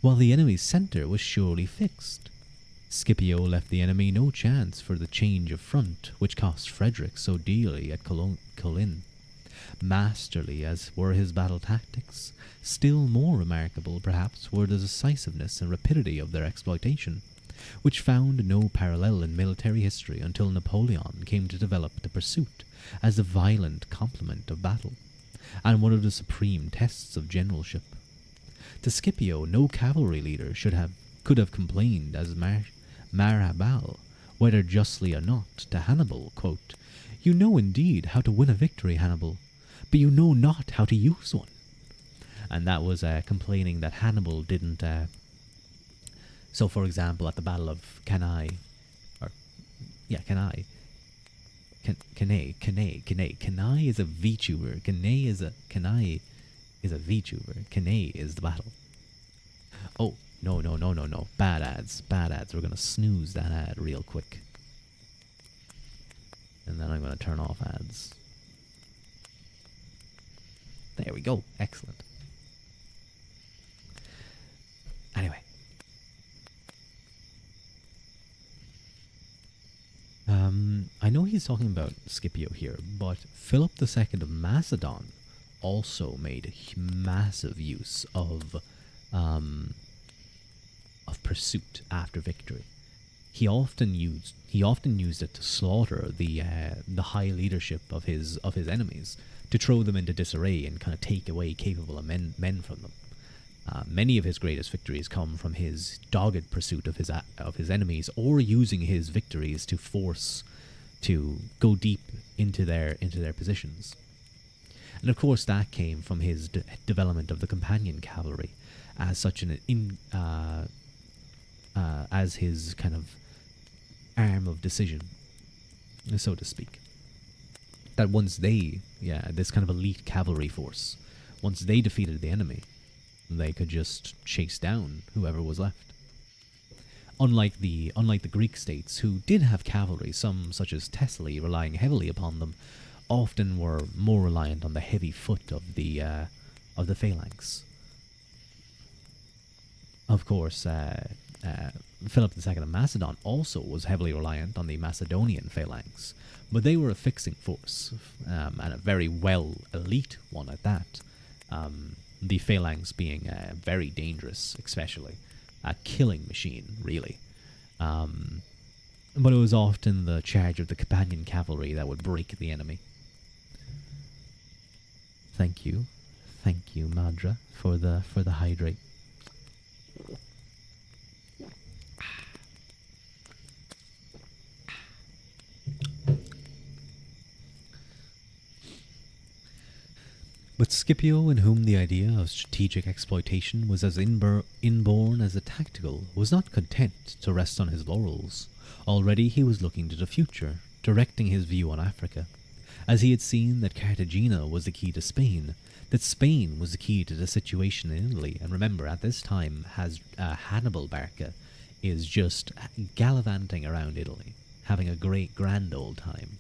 while the enemy's centre was surely fixed. Scipio left the enemy no chance for the change of front which cost Frederick so dearly at Colin. Masterly as were his battle tactics, still more remarkable perhaps were the decisiveness and rapidity of their exploitation, which found no parallel in military history until Napoleon came to develop the pursuit as the violent complement of battle, and one of the supreme tests of generalship. To Scipio no cavalry leader could have complained as Marabal, whether justly or not, to Hannibal, quote, "You know indeed how to win a victory, Hannibal, but you know not how to use one." And that was complaining that Hannibal didn't... So, for example, at the Battle of Cannae, Cannae is a VTuber. Cannae is a VTuber. Cannae is the battle. Oh, no. Bad ads. We're going to snooze that ad real quick. And then I'm going to turn off ads. There we go. Excellent. Anyway. I know he's talking about Scipio here, but Philip II of Macedon also made massive use of pursuit after victory. He often used it to slaughter the high leadership of his enemies, to throw them into disarray and kind of take away capable men from them. Many of his greatest victories come from his dogged pursuit of his enemies, or using his victories to force to go deep into their positions. And of course, that came from his development of the companion cavalry as such as his kind of arm of decision, so to speak. That once this kind of elite cavalry force, once they defeated the enemy, they could just chase down whoever was left. Unlike the Greek states, who did have cavalry, some such as Thessaly relying heavily upon them, often were more reliant on the heavy foot of the phalanx. Of course, Philip II of Macedon also was heavily reliant on the Macedonian phalanx, but they were a fixing force, and a very well elite one at that. The phalanx being very dangerous, especially a killing machine, really. But it was often the charge of the companion cavalry that would break the enemy. Thank you, Madra, for the hydrate. But Scipio, in whom the idea of strategic exploitation was as inborn as the tactical, was not content to rest on his laurels. Already he was looking to the future, directing his view on Africa. As he had seen that Cartagena was the key to Spain, that Spain was the key to the situation in Italy, and remember, at this time, Hannibal Barca is just gallivanting around Italy, having a great grand old time.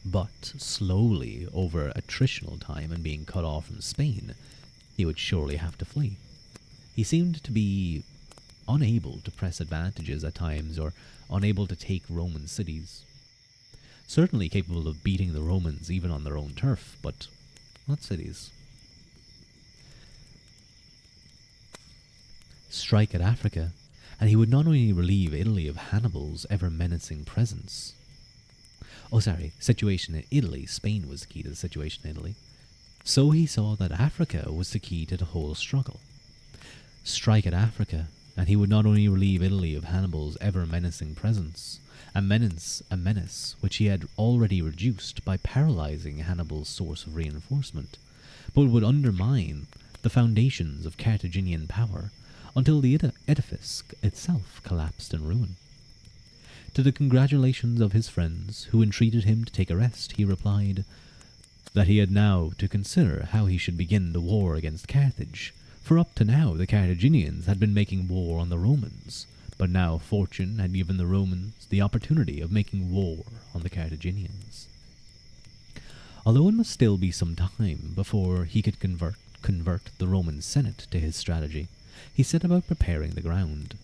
But slowly, over attritional time and being cut off from Spain, he would surely have to flee. He seemed to be unable to press advantages at times, or unable to take Roman cities. Certainly capable of beating the Romans even on their own turf, but not cities. Strike at Africa, and he would not only relieve Italy of Hannibal's ever menacing presence. Situation in Italy. Spain was the key to the situation in Italy. So he saw that Africa was the key to the whole struggle. Strike at Africa, and he would not only relieve Italy of Hannibal's ever menacing presence, a menace which he had already reduced by paralyzing Hannibal's source of reinforcement, but would undermine the foundations of Carthaginian power until the edifice itself collapsed in ruin. To the congratulations of his friends, who entreated him to take a rest, he replied that he had now to consider how he should begin the war against Carthage, for up to now the Carthaginians had been making war on the Romans, but now fortune had given the Romans the opportunity of making war on the Carthaginians. Although it must still be some time before he could convert the Roman Senate to his strategy, he set about preparing the ground.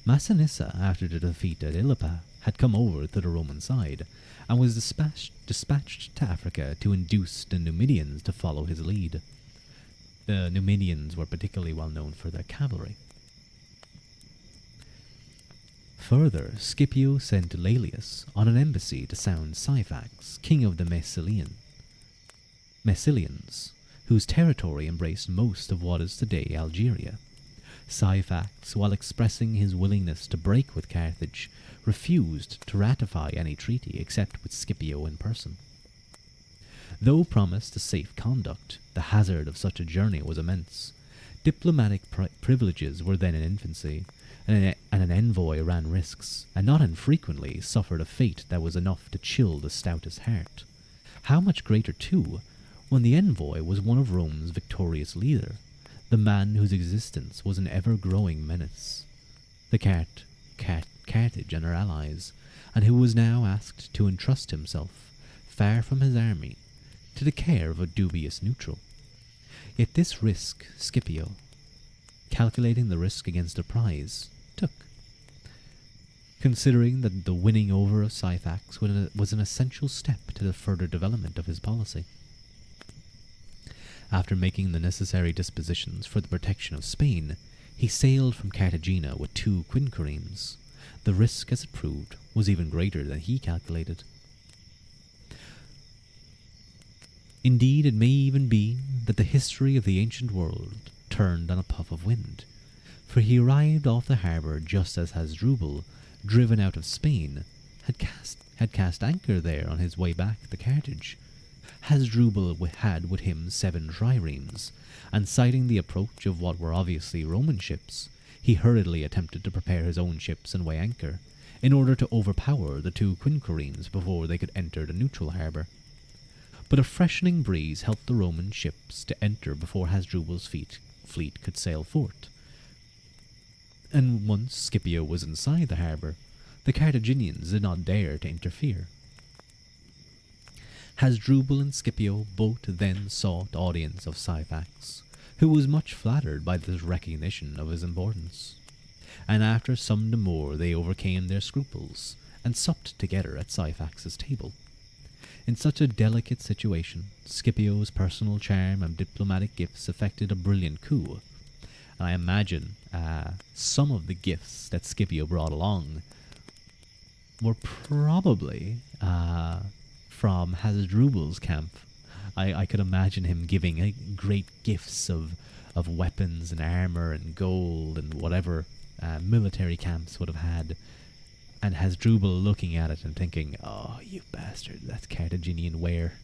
Massinissa, after the defeat at Ilipa, had come over to the Roman side, and was dispatched to Africa to induce the Numidians to follow his lead. The Numidians were particularly well known for their cavalry. Further, Scipio sent Laelius on an embassy to sound Syphax, king of the Massilians, whose territory embraced most of what is today Algeria. Syphax, while expressing his willingness to break with Carthage, refused to ratify any treaty except with Scipio in person. Though promised a safe conduct, the hazard of such a journey was immense. Diplomatic privileges were then in infancy, and an envoy ran risks, and not infrequently suffered a fate that was enough to chill the stoutest heart. How much greater, too, when the envoy was one of Rome's victorious leader, the man whose existence was an ever-growing menace, the Carthage and her allies, and who was now asked to entrust himself, far from his army, to the care of a dubious neutral. Yet this risk Scipio, calculating the risk against the prize, took, considering that the winning over of Syphax was an essential step to the further development of his policy. After making the necessary dispositions for the protection of Spain, he sailed from Cartagena with 2 quinqueremes. The risk, as it proved, was even greater than he calculated. Indeed, it may even be that the history of the ancient world turned on a puff of wind, for he arrived off the harbour just as Hasdrubal, driven out of Spain, had cast anchor there on his way back to Carthage. Hasdrubal had with him 7 triremes, and sighting the approach of what were obviously Roman ships, he hurriedly attempted to prepare his own ships and weigh anchor, in order to overpower the 2 quinqueremes before they could enter the neutral harbour. But a freshening breeze helped the Roman ships to enter before Hasdrubal's fleet could sail forth. And once Scipio was inside the harbour, the Carthaginians did not dare to interfere. Hasdrubal and Scipio both then sought audience of Syphax, who was much flattered by this recognition of his importance. And after some demur they overcame their scruples, and supped together at Syphax's table. In such a delicate situation, Scipio's personal charm and diplomatic gifts effected a brilliant coup, And I imagine some of the gifts that Scipio brought along were probably from Hasdrubal's camp. I could imagine him giving great gifts of weapons and armor and gold and whatever military camps would have had. And Hasdrubal looking at it and thinking, "Oh, you bastard, that's Carthaginian ware."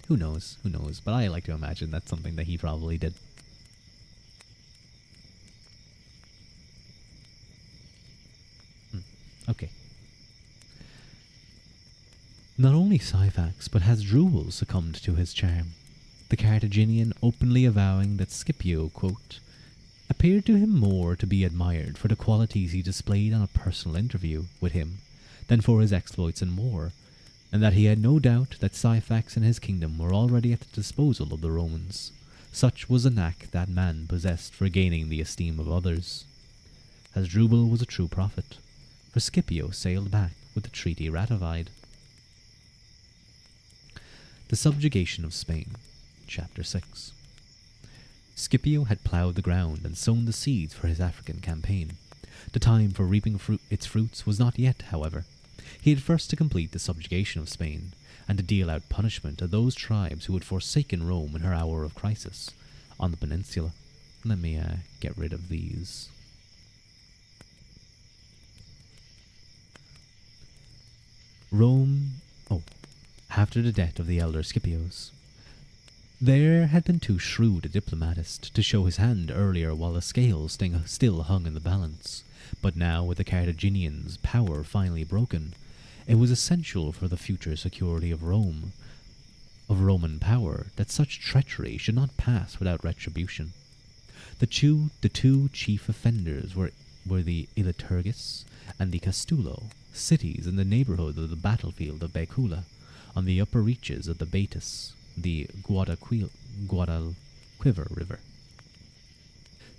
Who knows? Who knows? But I like to imagine that's something that he probably did. Okay. Not only Syphax, but Hasdrubal succumbed to his charm, the Carthaginian openly avowing that Scipio, quote, appeared to him more to be admired for the qualities he displayed on a personal interview with him than for his exploits in war, and that he had no doubt that Syphax and his kingdom were already at the disposal of the Romans. Such was the knack that man possessed for gaining the esteem of others. Hasdrubal was a true prophet, for Scipio sailed back with the treaty ratified. The subjugation of Spain, Chapter 6. Scipio had ploughed the ground and sown the seeds for his African campaign. The time for reaping its fruits was not yet, however. He had first to complete the subjugation of Spain, and to deal out punishment to those tribes who had forsaken Rome in her hour of crisis on the peninsula. Let me get rid of these. Rome... after the death of the elder Scipios. There had been too shrewd a diplomatist to show his hand earlier while the scales still hung in the balance, but now with the Carthaginians' power finally broken, it was essential for the future security of Rome, of Roman power, that such treachery should not pass without retribution. The two chief offenders were the Illiturgus and the Castulo, cities in the neighborhood of the battlefield of Baecula, on the upper reaches of the Baetis, the Guadalquivir River.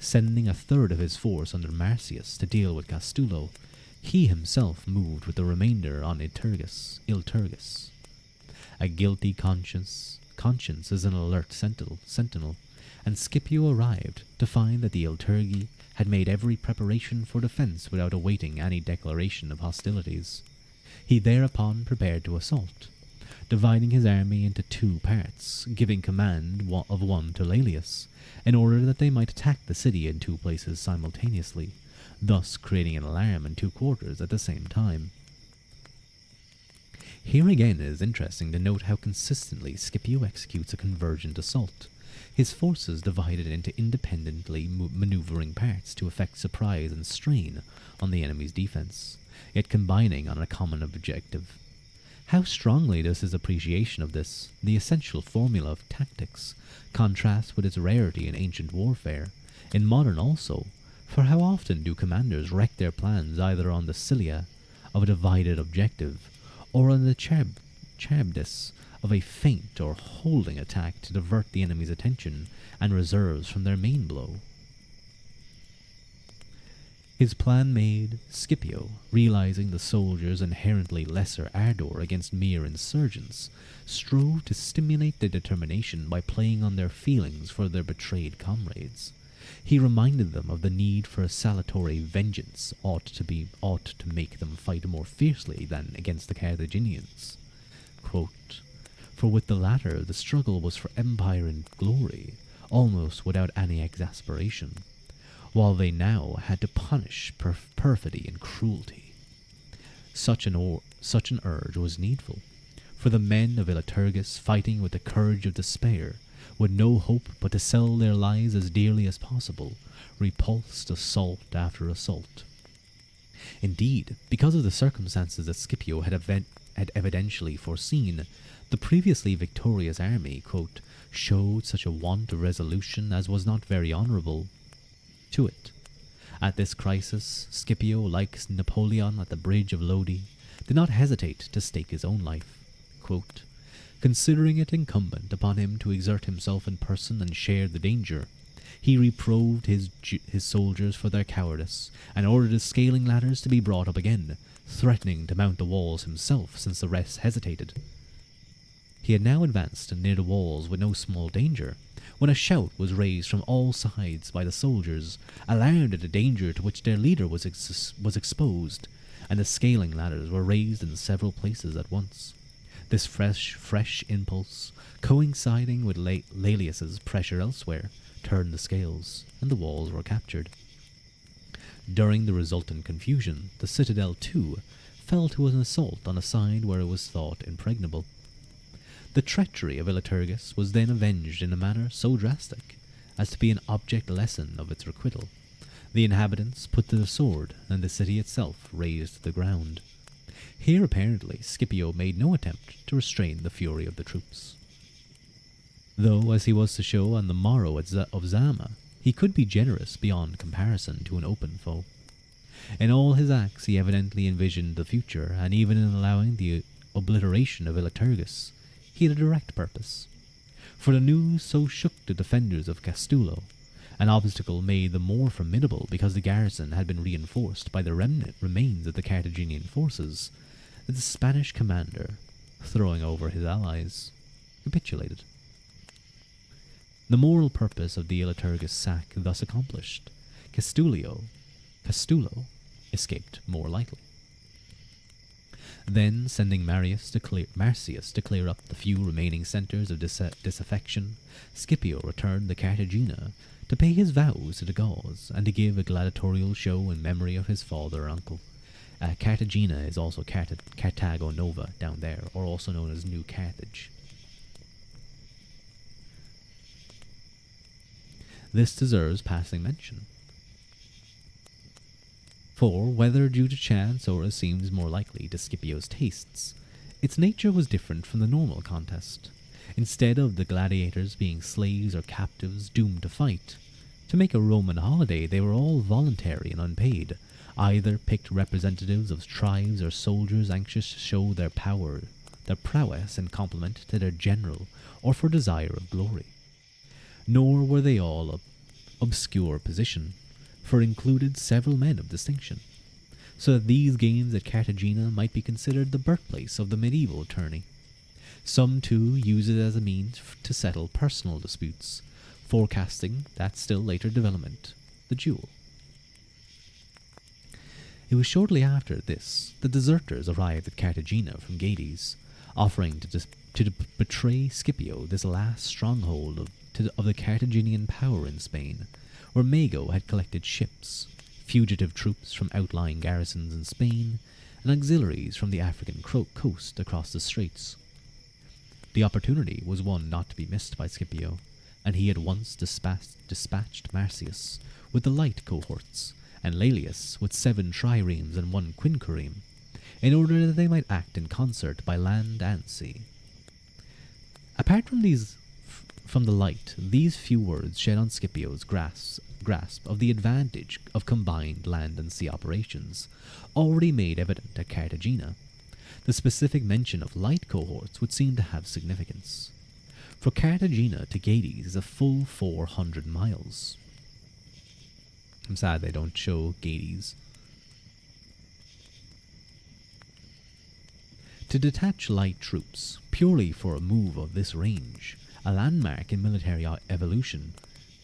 Sending a third of his force under Marcius to deal with Castulo, he himself moved with the remainder on Ilturgus. A guilty conscience is an alert sentinel, and Scipio arrived to find that the Ilturgi had made every preparation for defence without awaiting any declaration of hostilities. He thereupon prepared to assault, dividing his army into two parts, giving command of one to Laelius, in order that they might attack the city in two places simultaneously, thus creating an alarm in two quarters at the same time. Here again it is interesting to note how consistently Scipio executes a convergent assault, his forces divided into independently maneuvering parts to effect surprise and strain on the enemy's defense, yet combining on a common objective. How strongly does his appreciation of this, the essential formula of tactics, contrast with its rarity in ancient warfare, in modern also, for how often do commanders wreck their plans either on the cilia of a divided objective, or on the chabdis of a feint or holding attack to divert the enemy's attention and reserves from their main blow. His plan made, Scipio, realizing the soldiers' inherently lesser ardor against mere insurgents, strove to stimulate their determination by playing on their feelings for their betrayed comrades. He reminded them of the need for a salutary vengeance ought to make them fight more fiercely than against the Carthaginians. Quote, "For with the latter the struggle was for empire and glory, almost without any exasperation, while they now had to punish perfidy and cruelty. Such an urge was needful, for the men of Illiturgus, fighting with the courage of despair, with no hope but to sell their lives as dearly as possible, repulsed assault after assault. Indeed, because of the circumstances that Scipio had evidentially foreseen, the previously victorious army, quote, showed such a want of resolution as was not very honourable to it. At this crisis, Scipio, like Napoleon at the bridge of Lodi, did not hesitate to stake his own life. Quote, considering it incumbent upon him to exert himself in person and share the danger, he reproved his soldiers for their cowardice, and ordered the scaling ladders to be brought up again, threatening to mount the walls himself since the rest hesitated. He had now advanced near the walls with no small danger, when a shout was raised from all sides by the soldiers, alarmed at the danger to which their leader was exposed, and the scaling ladders were raised in several places at once. This fresh impulse, coinciding with Laelius's pressure elsewhere, turned the scales, and the walls were captured. During the resultant confusion, the citadel, too, fell to an assault on a side where it was thought impregnable. The treachery of Illiturgus was then avenged in a manner so drastic as to be an object lesson of its requital. The inhabitants put to the sword, and the city itself razed to the ground. Here, apparently, Scipio made no attempt to restrain the fury of the troops. Though, as he was to show on the morrow of Zama, he could be generous beyond comparison to an open foe. In all his acts he evidently envisioned the future, and even in allowing the obliteration of Illiturgus, he had a direct purpose. For the news so shook the defenders of Castulo, an obstacle made the more formidable because the garrison had been reinforced by the remains of the Carthaginian forces, that the Spanish commander, throwing over his allies, capitulated. The moral purpose of the Illiturgus sack thus accomplished, Castulo escaped more lightly. Then, sending Marcius to clear up the few remaining centres of disaffection, Scipio returned to Cartagena to pay his vows to the gods and to give a gladiatorial show in memory of his father and uncle. Cartagena is also Carthago Nova down there, or also known as New Carthage. This deserves passing mention. For, whether due to chance or as seems more likely to Scipio's tastes, its nature was different from the normal contest. Instead of the gladiators being slaves or captives doomed to fight, to make a Roman holiday they were all voluntary and unpaid, either picked representatives of tribes or soldiers anxious to show their prowess in compliment to their general or for desire of glory. Nor were they all of obscure position, for it included several men of distinction, so that these games at Cartagena might be considered the birthplace of the medieval tourney. Some, too, used it as a means to settle personal disputes, forecasting that still later development, the duel. It was shortly after this that deserters arrived at Cartagena from Gades, offering to betray Scipio, this last stronghold of the Carthaginian power in Spain, where Mago had collected ships, fugitive troops from outlying garrisons in Spain, and auxiliaries from the African coast across the straits. The opportunity was one not to be missed by Scipio, and he at once dispatched Marcius with the light cohorts, and Laelius with 7 triremes and 1 quinquereme, in order that they might act in concert by land and sea. Apart from the light, these few words shed on Scipio's grasp of the advantage of combined land and sea operations, already made evident at Cartagena. The specific mention of light cohorts would seem to have significance. For Cartagena to Gades is a full 400 miles. I'm sad they don't show Gades. To detach light troops, purely for a move of this range, a landmark in military evolution,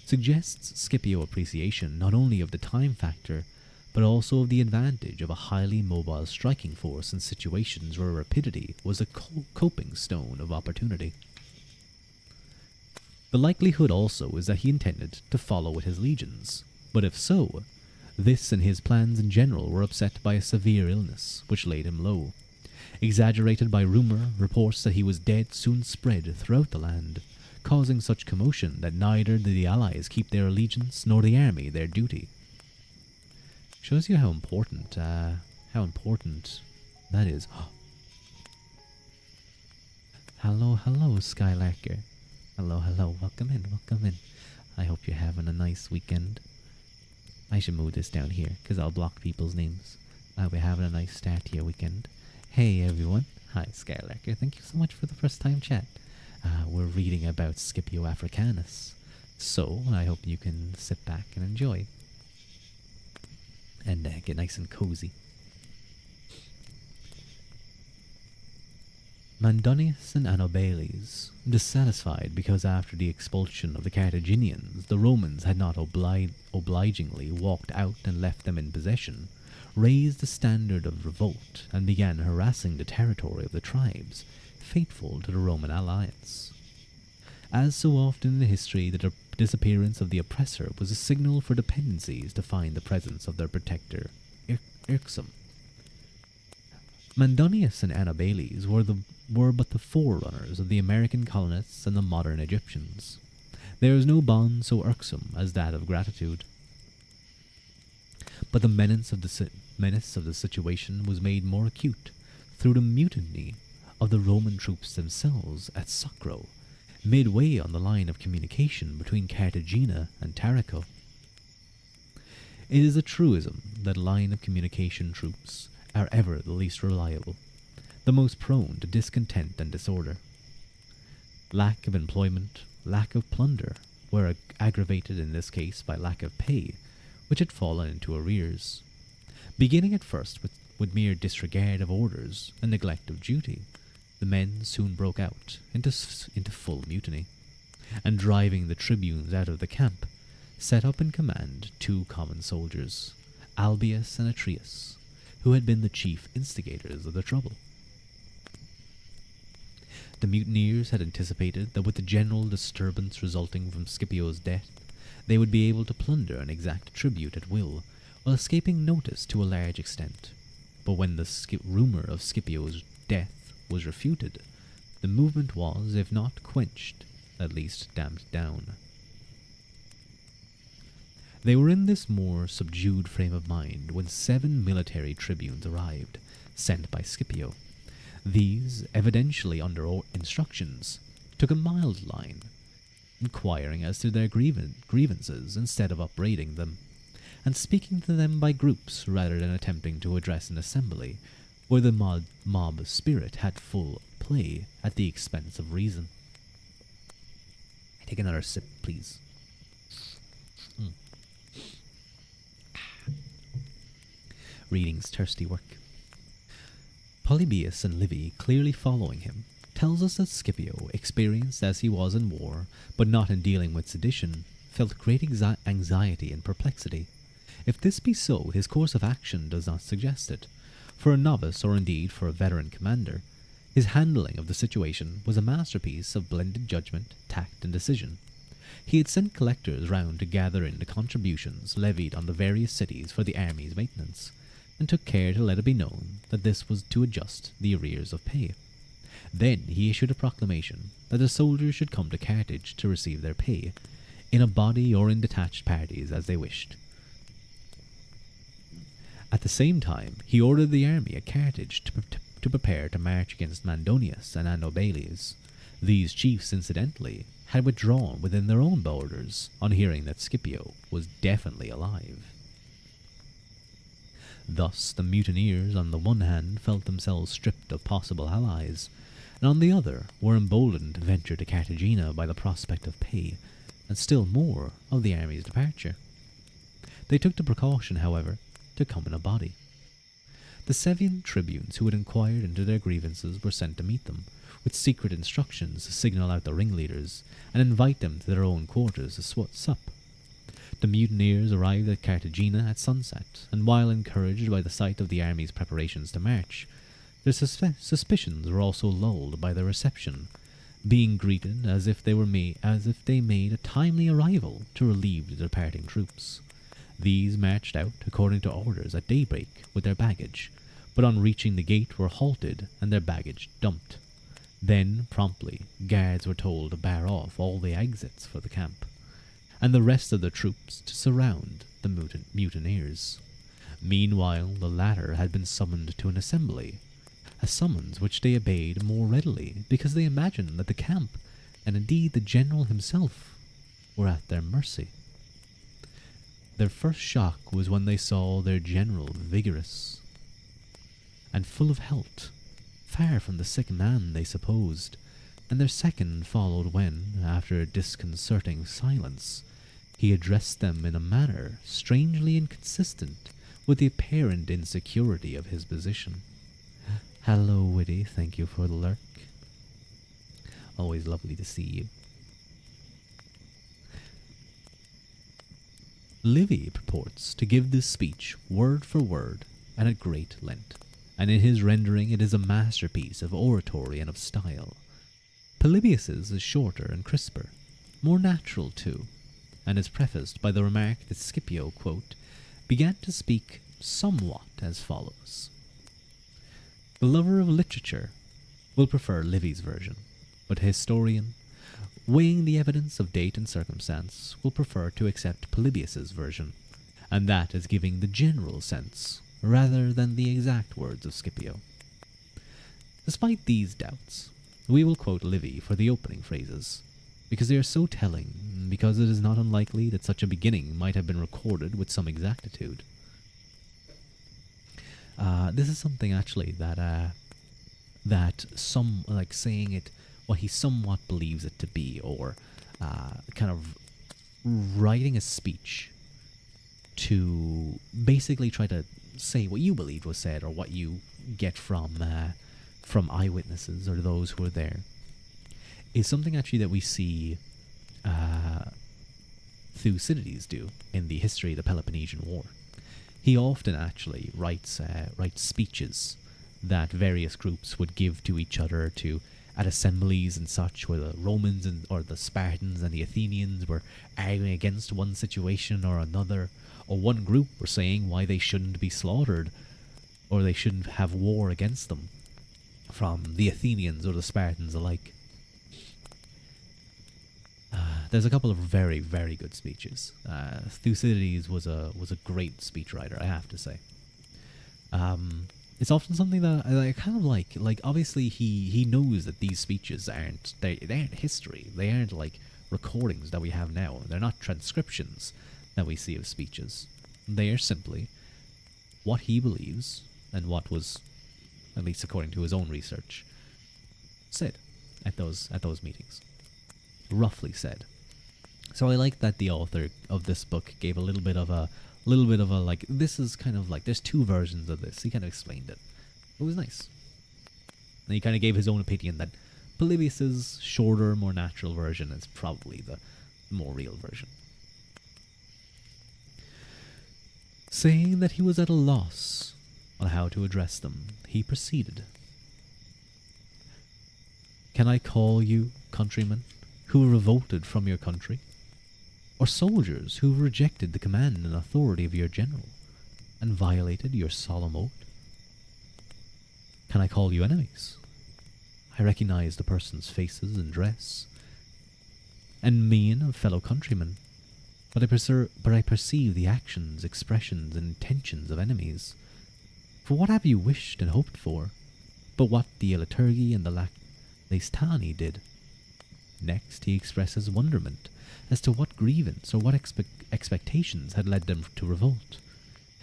suggests Scipio appreciation not only of the time factor, but also of the advantage of a highly mobile striking force in situations where rapidity was a coping stone of opportunity. The likelihood also is that he intended to follow with his legions, but if so, this and his plans in general were upset by a severe illness, which laid him low. Exaggerated by rumour, reports that he was dead soon spread throughout the land, causing such commotion that neither did the allies keep their allegiance nor the army their duty. Shows you how important that is. Hello, Skylarker. Hello, welcome in. I hope you're having a nice weekend. I should move this down here, because I'll block people's names. I hope you're having a nice start to your weekend. Hey everyone. Hi, Skylarker. Thank you so much for the first time chat. We're reading about Scipio Africanus, so I hope you can sit back and enjoy. And get nice and cozy. Mandonius and Annobales, dissatisfied because after the expulsion of the Carthaginians the Romans had not obligingly walked out and left them in possession, raised the standard of revolt and began harassing the territory of the tribes faithful to the Roman alliance. As so often in history, the disappearance of the oppressor was a signal for dependencies to find the presence of their protector irksome. Mandonius and Annobales were but the forerunners of the American colonists and the modern Egyptians. There is no bond so irksome as that of gratitude. But the menace of the situation was made more acute through the mutiny of the Roman troops themselves at Sacro, midway on the line of communication between Cartagena and Tarico. It is a truism that line of communication troops are ever the least reliable, the most prone to discontent and disorder. Lack of employment, lack of plunder, were aggravated in this case by lack of pay, which had fallen into arrears. Beginning at first with mere disregard of orders and neglect of duty, the men soon broke out into full mutiny, and driving the tribunes out of the camp, set up in command 2 common soldiers, Albius and Atreus, who had been the chief instigators of the trouble. The mutineers had anticipated that with the general disturbance resulting from Scipio's death, they would be able to plunder and exact tribute at will, while escaping notice to a large extent. But when the rumour of Scipio's death was refuted, the movement was, if not quenched, at least damped down. They were in this more subdued frame of mind when 7 military tribunes arrived, sent by Scipio. These, evidentially under instructions, took a mild line, inquiring as to their grievances instead of upbraiding them, and speaking to them by groups rather than attempting to address an assembly where the mob spirit had full play at the expense of reason. Take another sip, please. Reading's thirsty work. Polybius and Livy, clearly following him, tells us that Scipio, experienced as he was in war, but not in dealing with sedition, felt great anxiety and perplexity. If this be so, his course of action does not suggest it. For a novice, or indeed for a veteran commander, his handling of the situation was a masterpiece of blended judgment, tact, and decision. He had sent collectors round to gather in the contributions levied on the various cities for the army's maintenance, and took care to let it be known that this was to adjust the arrears of pay. Then he issued a proclamation that the soldiers should come to Carthage to receive their pay, in a body or in detached parties as they wished. At the same time, he ordered the army at Carthage to prepare to march against Mandonius and Annobales. These chiefs, incidentally, had withdrawn within their own borders on hearing that Scipio was definitely alive. Thus the mutineers on the one hand felt themselves stripped of possible allies, and on the other were emboldened to venture to Cartagena by the prospect of pay, and still more of the army's departure. They took the precaution, however, to come in a body. The 7 tribunes who had inquired into their grievances were sent to meet them, with secret instructions to signal out the ringleaders, and invite them to their own quarters to sup. The mutineers arrived at Cartagena at sunset, and while encouraged by the sight of the army's preparations to march, their suspicions were also lulled by their reception, being greeted as if they made a timely arrival to relieve the departing troops. These marched out according to orders at daybreak with their baggage, but on reaching the gate were halted and their baggage dumped. Then, promptly, guards were told to bar off all the exits for the camp, and the rest of the troops to surround the mutineers. Meanwhile, the latter had been summoned to an assembly, a summons which they obeyed more readily because they imagined that the camp, and indeed the general himself, were at their mercy. Their first shock was when they saw their general vigorous and full of health, far from the sick man they supposed, and their second followed when, after a disconcerting silence, he addressed them in a manner strangely inconsistent with the apparent insecurity of his position. "Hello, Widdy, thank you for the lurk. Always lovely to see you. Livy purports to give this speech word for word and at great length, and in his rendering it is a masterpiece of oratory and of style. Polybius's is shorter and crisper, more natural too, and is prefaced by the remark that Scipio, quote, began to speak somewhat as follows. The lover of literature will prefer Livy's version, but a historian, weighing the evidence of date and circumstance, will prefer to accept Polybius's version, and that is giving the general sense rather than the exact words of Scipio. Despite these doubts, we will quote Livy for the opening phrases, because they are so telling, and because it is not unlikely that such a beginning might have been recorded with some exactitude. This is something actually that some, like saying it what he somewhat believes it to be, or kind of writing a speech to basically try to say what you believed was said, or what you get from eyewitnesses or those who are there, is something actually that we see Thucydides do in the history of the Peloponnesian War. He often actually writes speeches that various groups would give to each other at assemblies and such, where the Romans or the Spartans and the Athenians were arguing against one situation or another, or one group were saying why they shouldn't be slaughtered, or they shouldn't have war against them from the Athenians or the Spartans alike. There's a couple of very, very good speeches. Thucydides was a great speechwriter, I have to say. It's often something that I kind of like. Like, obviously, he knows that these speeches aren't history. They aren't like recordings that we have now. They're not transcriptions that we see of speeches. They are simply what he believes and what was, at least according to his own research, said at those meetings. Roughly said. So I like that the author of this book gave a little bit of a like, this is kind of like, there's two versions of this. He kind of explained it. It was nice. And he kind of gave his own opinion that Polybius's shorter, more natural version is probably the more real version. Saying that he was at a loss on how to address them, he proceeded. Can I call you countrymen who revolted from your country, or soldiers who rejected the command and authority of your general, and violated your solemn oath? Can I call you enemies? I recognize the person's faces and dress, and mien of fellow countrymen, but I perceive the actions, expressions, and intentions of enemies. For what have you wished and hoped for, but what the Liturgy and the Lestani did? Next, he expresses wonderment as to what grievance or what expectations had led them to revolt.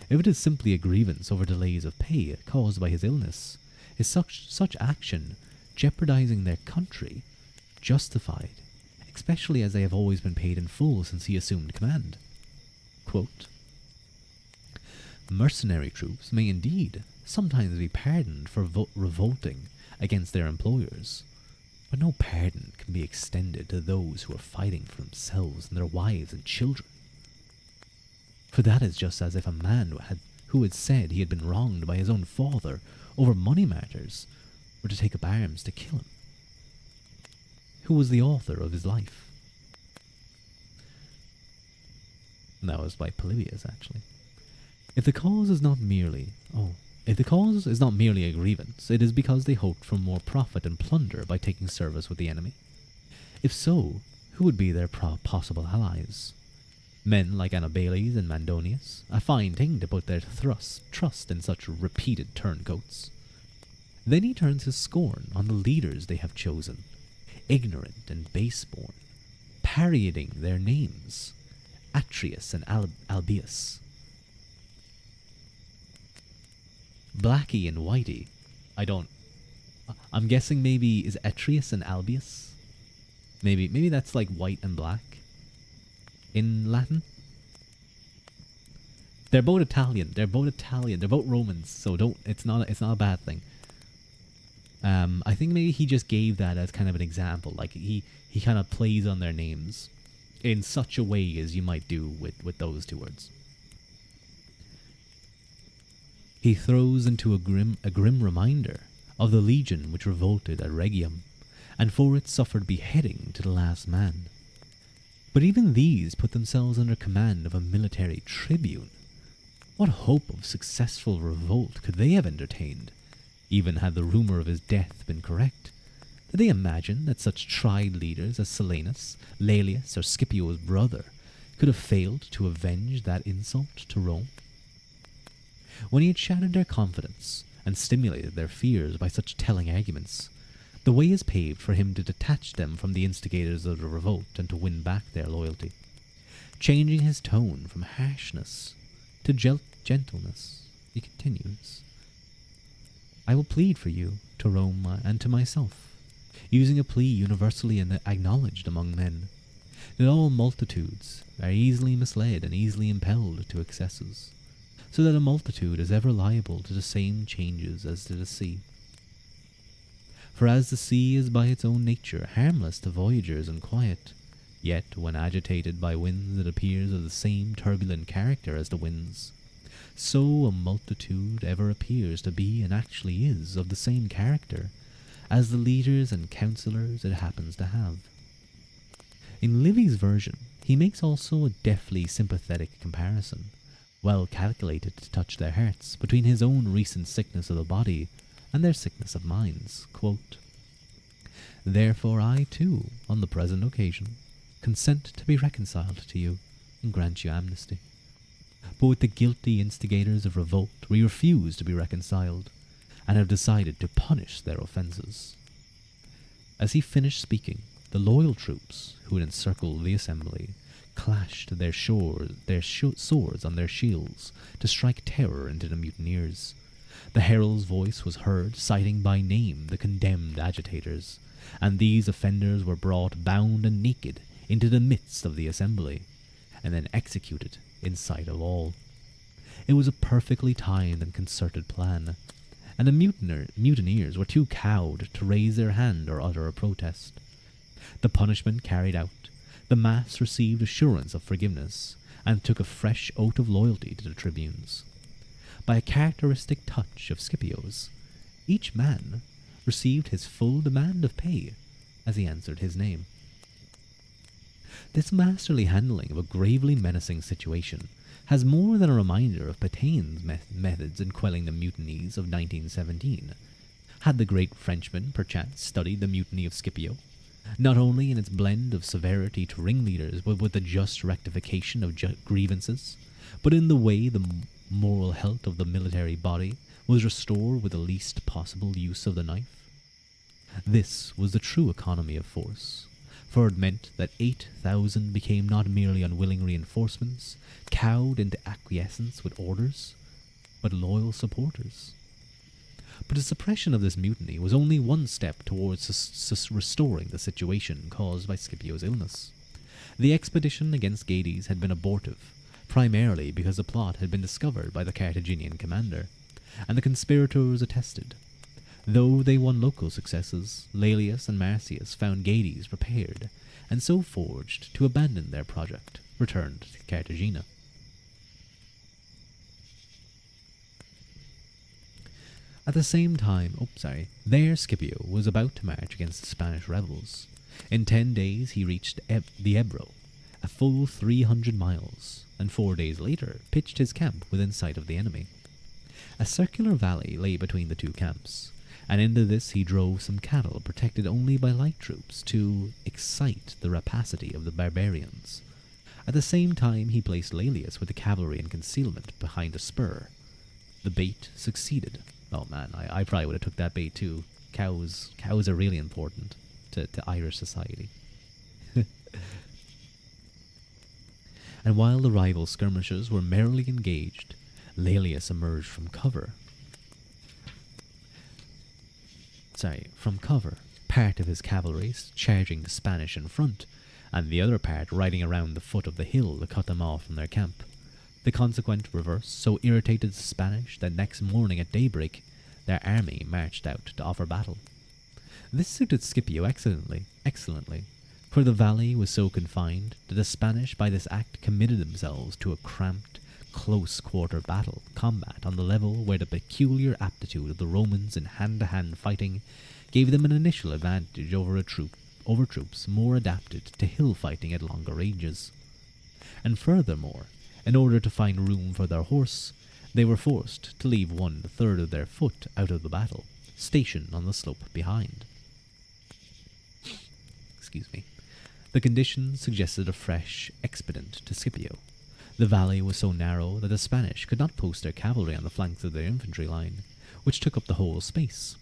If it is simply a grievance over delays of pay caused by his illness, is such action, jeopardizing their country, justified, especially as they have always been paid in full since he assumed command? Quote, mercenary troops may indeed sometimes be pardoned for revolting against their employers, but no pardon can be extended to those who are fighting for themselves and their wives and children. For that is just as if a man who had said he had been wronged by his own father over money matters were to take up arms to kill him, who was the author of his life. And that was by Polybius, actually. If the cause is not merely a grievance, it is because they hoped for more profit and plunder by taking service with the enemy. If so, who would be their possible allies? Men like Annibales and Mandonius, a fine thing to put their trust in such repeated turncoats. Then he turns his scorn on the leaders they have chosen, ignorant and base-born, parodying their names, Atreus and Albius. Blacky and Whitey. I'm guessing maybe is Atreus and Albius? Maybe that's like white and black in Latin. They're both Italian. They're both Romans. So it's not a bad thing. I think maybe he just gave that as kind of an example. Like he kind of plays on their names in such a way as you might do with those two words. He throws into a grim reminder of the legion which revolted at Rhegium, and for it suffered beheading to the last man. But even these put themselves under command of a military tribune. What hope of successful revolt could they have entertained, even had the rumor of his death been correct? Did they imagine that such tried leaders as Silanus, Laelius, or Scipio's brother could have failed to avenge that insult to Rome? When he had shattered their confidence and stimulated their fears by such telling arguments, the way is paved for him to detach them from the instigators of the revolt and to win back their loyalty. Changing his tone from harshness to gentleness, he continues, I will plead for you to Rome and to myself, using a plea universally acknowledged among men, that all multitudes are easily misled and easily impelled to excesses, so that a multitude is ever liable to the same changes as to the sea. For as the sea is by its own nature harmless to voyagers and quiet, yet when agitated by winds it appears of the same turbulent character as the winds, so a multitude ever appears to be and actually is of the same character as the leaders and counsellors it happens to have. In Livy's version, he makes also a deftly sympathetic comparison, well calculated to touch their hearts, between his own recent sickness of the body and their sickness of minds. Quote, Therefore I too, on the present occasion, consent to be reconciled to you and grant you amnesty. But with the guilty instigators of revolt we refuse to be reconciled, and have decided to punish their offences. As he finished speaking, the loyal troops who had encircled the assembly clashed their swords on their shields to strike terror into the mutineers. The herald's voice was heard citing by name the condemned agitators, and these offenders were brought bound and naked into the midst of the assembly, and then executed in sight of all. It was a perfectly timed and concerted plan, and the mutineers were too cowed to raise their hand or utter a protest. The punishment carried out, the mass received assurance of forgiveness, and took a fresh oath of loyalty to the tribunes. By a characteristic touch of Scipio's, each man received his full demand of pay as he answered his name. This masterly handling of a gravely menacing situation has more than a reminder of Petain's methods in quelling the mutinies of 1917. Had the great Frenchman perchance studied the mutiny of Scipio, not only in its blend of severity to ringleaders but with the just rectification of grievances, but in the way the moral health of the military body was restored with the least possible use of the knife? This was the true economy of force, for it meant that 8,000 became not merely unwilling reinforcements, cowed into acquiescence with orders, but loyal supporters. But the suppression of this mutiny was only one step towards restoring the situation caused by Scipio's illness. The expedition against Gades had been abortive, primarily because the plot had been discovered by the Carthaginian commander, and the conspirators attested. Though they won local successes, Laelius and Marcius found Gades prepared, and so forged to abandon their project, returned to Cartagena. At the same time, there Scipio was about to march against the Spanish rebels. In 10 days he reached the Ebro, a full 300 miles, and 4 days later pitched his camp within sight of the enemy. A circular valley lay between the two camps, and into this he drove some cattle protected only by light troops to excite the rapacity of the barbarians. At the same time he placed Laelius with the cavalry in concealment behind a spur. The bait succeeded. Oh man, I probably would have took that bait too. Cows are really important to Irish society. And while the rival skirmishers were merrily engaged, Laelius emerged from cover, part of his cavalry charging the Spanish in front, and the other part riding around the foot of the hill to cut them off from their camp. The consequent reverse so irritated the Spanish that next morning at daybreak their army marched out to offer battle. This suited Scipio excellently, for the valley was so confined that the Spanish by this act committed themselves to a cramped, close-quarter combat on the level where the peculiar aptitude of the Romans in hand-to-hand fighting gave them an initial advantage over troops more adapted to hill fighting at longer ranges. And furthermore, in order to find room for their horse, they were forced to leave 1/3 of their foot out of the battle, stationed on the slope behind. The conditions suggested a fresh expedient to Scipio. The valley was so narrow that the Spanish could not post their cavalry on the flanks of their infantry line, which took up the whole space.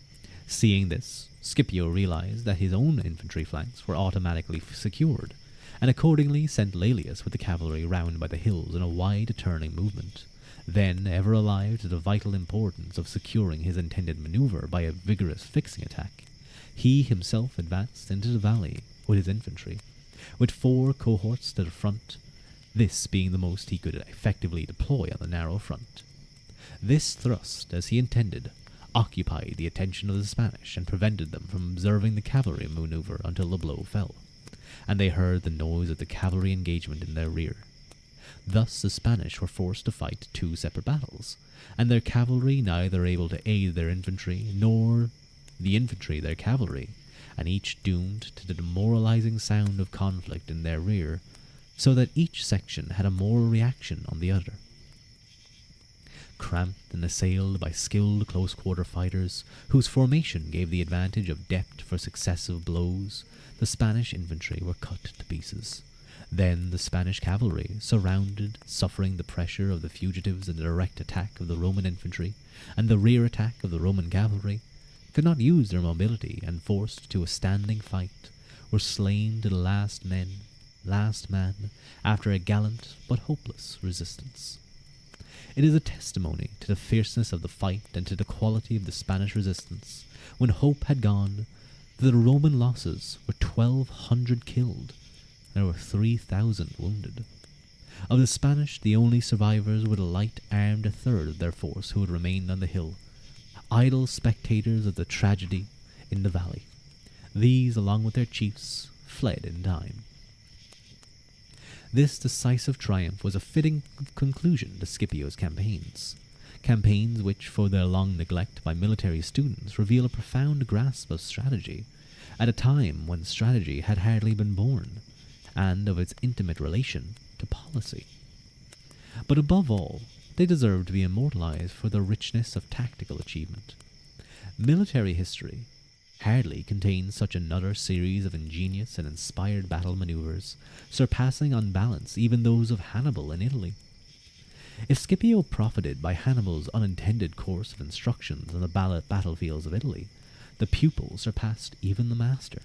Seeing this, Scipio realized that his own infantry flanks were automatically secured, and accordingly sent Laelius with the cavalry round by the hills in a wide turning movement. Then, ever alive to the vital importance of securing his intended maneuver by a vigorous fixing attack, he himself advanced into the valley with his infantry, with 4 cohorts to the front, this being the most he could effectively deploy on the narrow front. This thrust, as he intended, occupied the attention of the Spanish and prevented them from observing the cavalry maneuver until the blow fell, and they heard the noise of the cavalry engagement in their rear. Thus the Spanish were forced to fight 2 separate battles, and their cavalry neither able to aid their infantry, nor the infantry their cavalry, and each doomed to the demoralizing sound of conflict in their rear, so that each section had a moral reaction on the other. Cramped and assailed by skilled close-quarter fighters, whose formation gave the advantage of depth for successive blows, the Spanish infantry were cut to pieces. Then the Spanish cavalry, surrounded, suffering the pressure of the fugitives and the direct attack of the Roman infantry, and the rear attack of the Roman cavalry, could not use their mobility, and forced to a standing fight, were slain to the last man, after a gallant but hopeless resistance. It is a testimony to the fierceness of the fight and to the quality of the Spanish resistance, when hope had gone, that the Roman losses were 1,200 killed, and there were 3,000 wounded. Of the Spanish, the only survivors were the light-armed 1/3 of their force who had remained on the hill, idle spectators of the tragedy in the valley. These, along with their chiefs, fled in time. This decisive triumph was a fitting conclusion to Scipio's campaigns which, for their long neglect by military students, reveal a profound grasp of strategy, at a time when strategy had hardly been born, and of its intimate relation to policy. But above all, they deserve to be immortalized for their richness of tactical achievement. Military history hardly contains such another series of ingenious and inspired battle maneuvers, surpassing on balance even those of Hannibal in Italy. If Scipio profited by Hannibal's unintended course of instructions on the battlefields of Italy, the pupil surpassed even the master.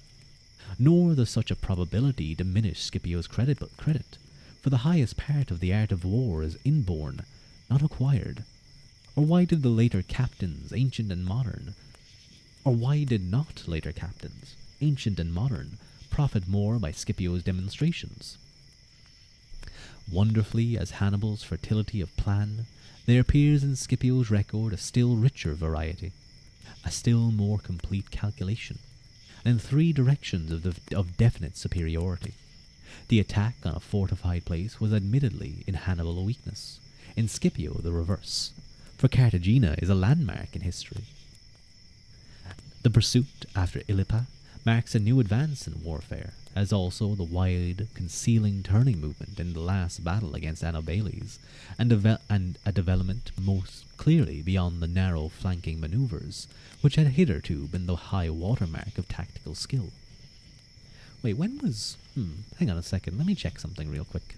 Nor does such a probability diminish Scipio's credit, for the highest part of the art of war is inborn, not acquired. Or why did not later captains, ancient and modern, profit more by Scipio's demonstrations? Wonderfully as Hannibal's fertility of plan, there appears in Scipio's record a still richer variety, a still more complete calculation, and in 3 directions of definite superiority. The attack on a fortified place was admittedly in Hannibal a weakness, in Scipio the reverse, for Cartagena is a landmark in history. The pursuit after Ilipa marks a new advance in warfare, as also the wide, concealing turning movement in the last battle against Annibales, and a development most clearly beyond the narrow flanking maneuvers, which had hitherto been the high watermark of tactical skill. Wait, when was... hang on a second, let me check something real quick.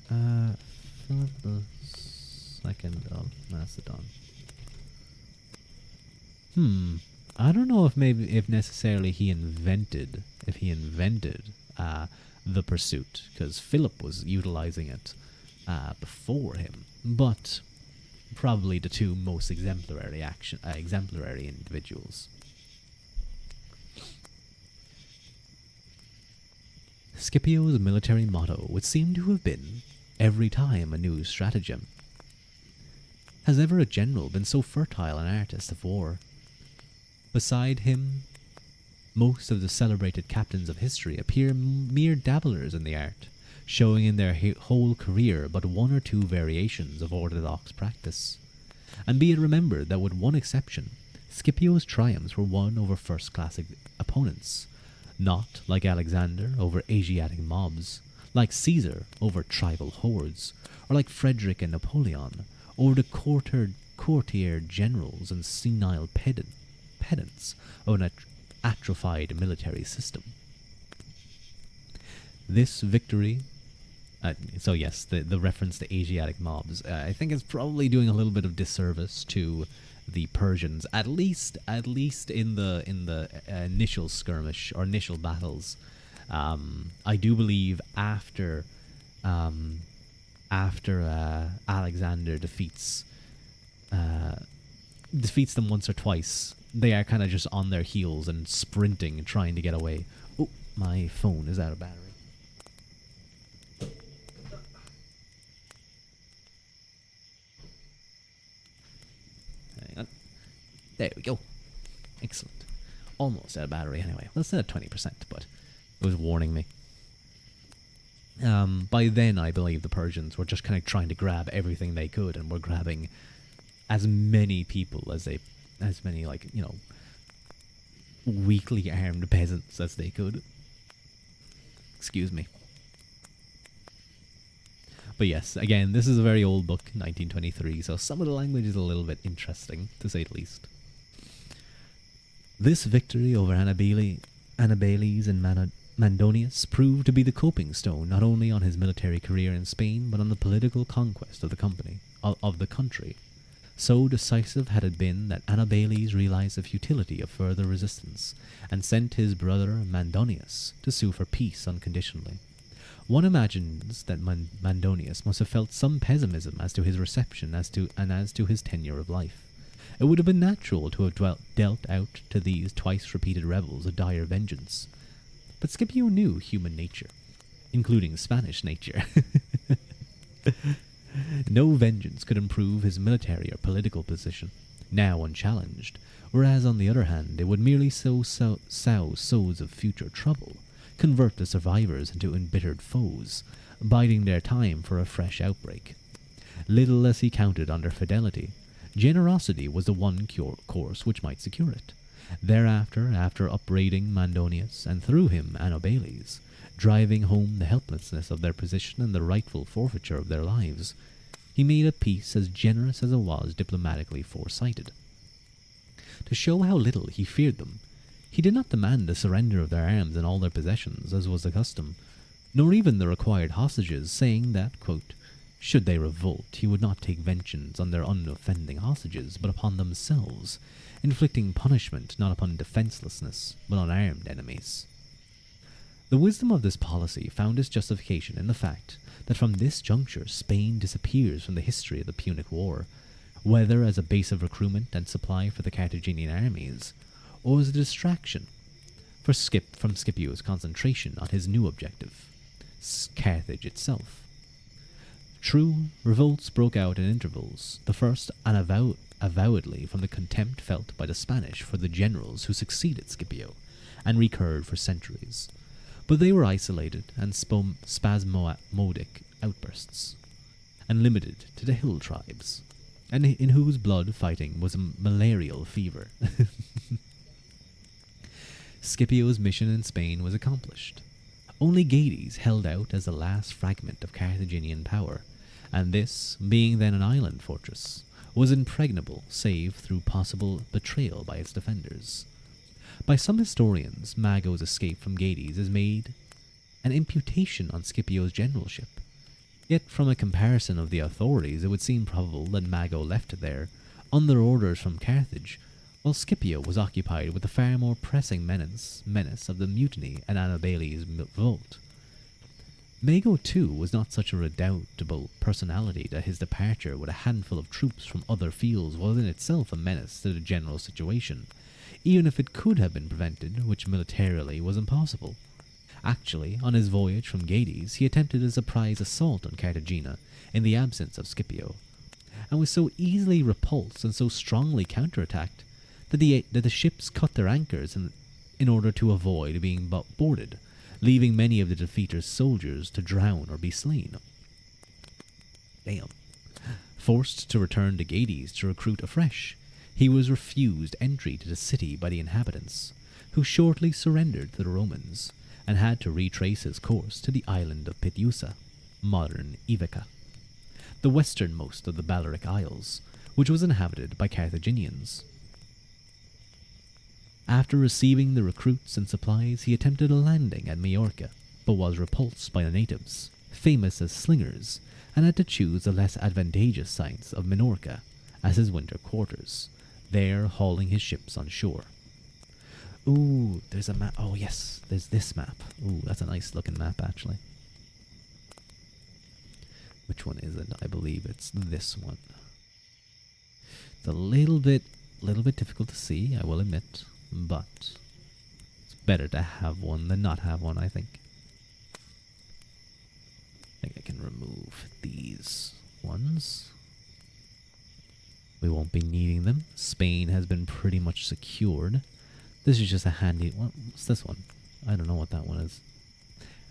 Philip the Second of Macedon. I don't know if necessarily he invented the pursuit, because Philip was utilizing it before him, but probably the 2 most exemplary individuals. Scipio's military motto would seem to have been, every time a new stratagem. Has ever a general been so fertile an artist of war? Beside him, most of the celebrated captains of history appear mere dabblers in the art, showing in their whole career but one or two variations of orthodox practice. And be it remembered that with one exception, Scipio's triumphs were won over first-class opponents, not, like Alexander, over Asiatic mobs, like Caesar over tribal hordes, or like Frederick and Napoleon over the courtier generals and senile pedants of an atrophied military system. This victory, so yes, the reference to Asiatic mobs, I think is probably doing a little bit of disservice to the Persians, at least in the initial skirmish or initial battles. I do believe after Alexander defeats them once or twice, they are kind of just on their heels and sprinting, trying to get away. Oh, my phone is out of battery. Hang on. There we go. Excellent. Almost out of battery anyway. Well, it's at 20%, but it was warning me. By then, I believe the Persians were just kind of trying to grab everything they could, and were grabbing as many people as many, like, you know, weakly armed peasants as they could. Excuse me. But yes, again, this is a very old book, 1923, so some of the language is a little bit interesting, to say the least. This victory over Annibales and Mandonius proved to be the coping stone not only on his military career in Spain, but on the political conquest of the country. So decisive had it been that Annibales realized the futility of further resistance, and sent his brother Mandonius to sue for peace unconditionally. One imagines that Mandonius must have felt some pessimism as to his reception as to his tenure of life. It would have been natural to have dealt out to these twice-repeated rebels a dire vengeance. But Scipio knew human nature, including Spanish nature. No vengeance could improve his military or political position, now unchallenged, whereas on the other hand it would merely sow sows of future trouble, convert the survivors into embittered foes, biding their time for a fresh outbreak. Little as he counted on their fidelity, generosity was the one course which might secure it. Thereafter, after upbraiding Mandonius, and through him Annibales, driving home the helplessness of their position and the rightful forfeiture of their lives, he made a peace as generous as it was diplomatically foresighted. To show how little he feared them, he did not demand the surrender of their arms and all their possessions, as was the custom, nor even the required hostages, saying that, quote, should they revolt, he would not take vengeance on their unoffending hostages, but upon themselves, inflicting punishment not upon defenselessness, but on armed enemies. The wisdom of this policy found its justification in the fact that from this juncture Spain disappears from the history of the Punic War, whether as a base of recruitment and supply for the Carthaginian armies, or as a distraction from Scipio's concentration on his new objective, Carthage itself. True, revolts broke out in intervals, the first avowedly from the contempt felt by the Spanish for the generals who succeeded Scipio, and recurred for centuries. But they were isolated and spasmodic outbursts, and limited to the hill tribes, and in whose blood fighting was a malarial fever. Scipio's mission in Spain was accomplished. Only Gades held out as the last fragment of Carthaginian power, and this, being then an island fortress, was impregnable save through possible betrayal by its defenders. By some historians, Mago's escape from Gades is made an imputation on Scipio's generalship. Yet from a comparison of the authorities, it would seem probable that Mago left there, under orders from Carthage, while Scipio was occupied with the far more pressing menace of the mutiny and Annibales' revolt. Mago, too, was not such a redoubtable personality that his departure with a handful of troops from other fields was in itself a menace to the general situation, even if it could have been prevented, which militarily was impossible. Actually, on his voyage from Gades, he attempted a surprise assault on Cartagena in the absence of Scipio. and was so easily repulsed and so strongly counterattacked that the ships cut their anchors in order to avoid being boarded, leaving many of the defeater's soldiers to drown or be slain. Damn. Forced to return to Gades to recruit afresh, he was refused entry to the city by the inhabitants, who shortly surrendered to the Romans and had to retrace his course to the island of Pityusa, modern Ivica, the westernmost of the Balearic Isles, which was inhabited by Carthaginians. After receiving the recruits and supplies, he attempted a landing at Majorca, but was repulsed by the natives, famous as slingers, and had to choose the less advantageous sites of Minorca as his winter quarters, there hauling his ships on shore. Ooh, there's a map. Oh yes, there's this map. Ooh, that's a nice looking map actually. Which one is it? I believe it's this one. It's a little bit difficult to see, I will admit, but it's better to have one than not have one, I think. I think I can remove these ones. We won't be needing them. Spain has been pretty much secured. This is just a handy... What's this one? I don't know what that one is.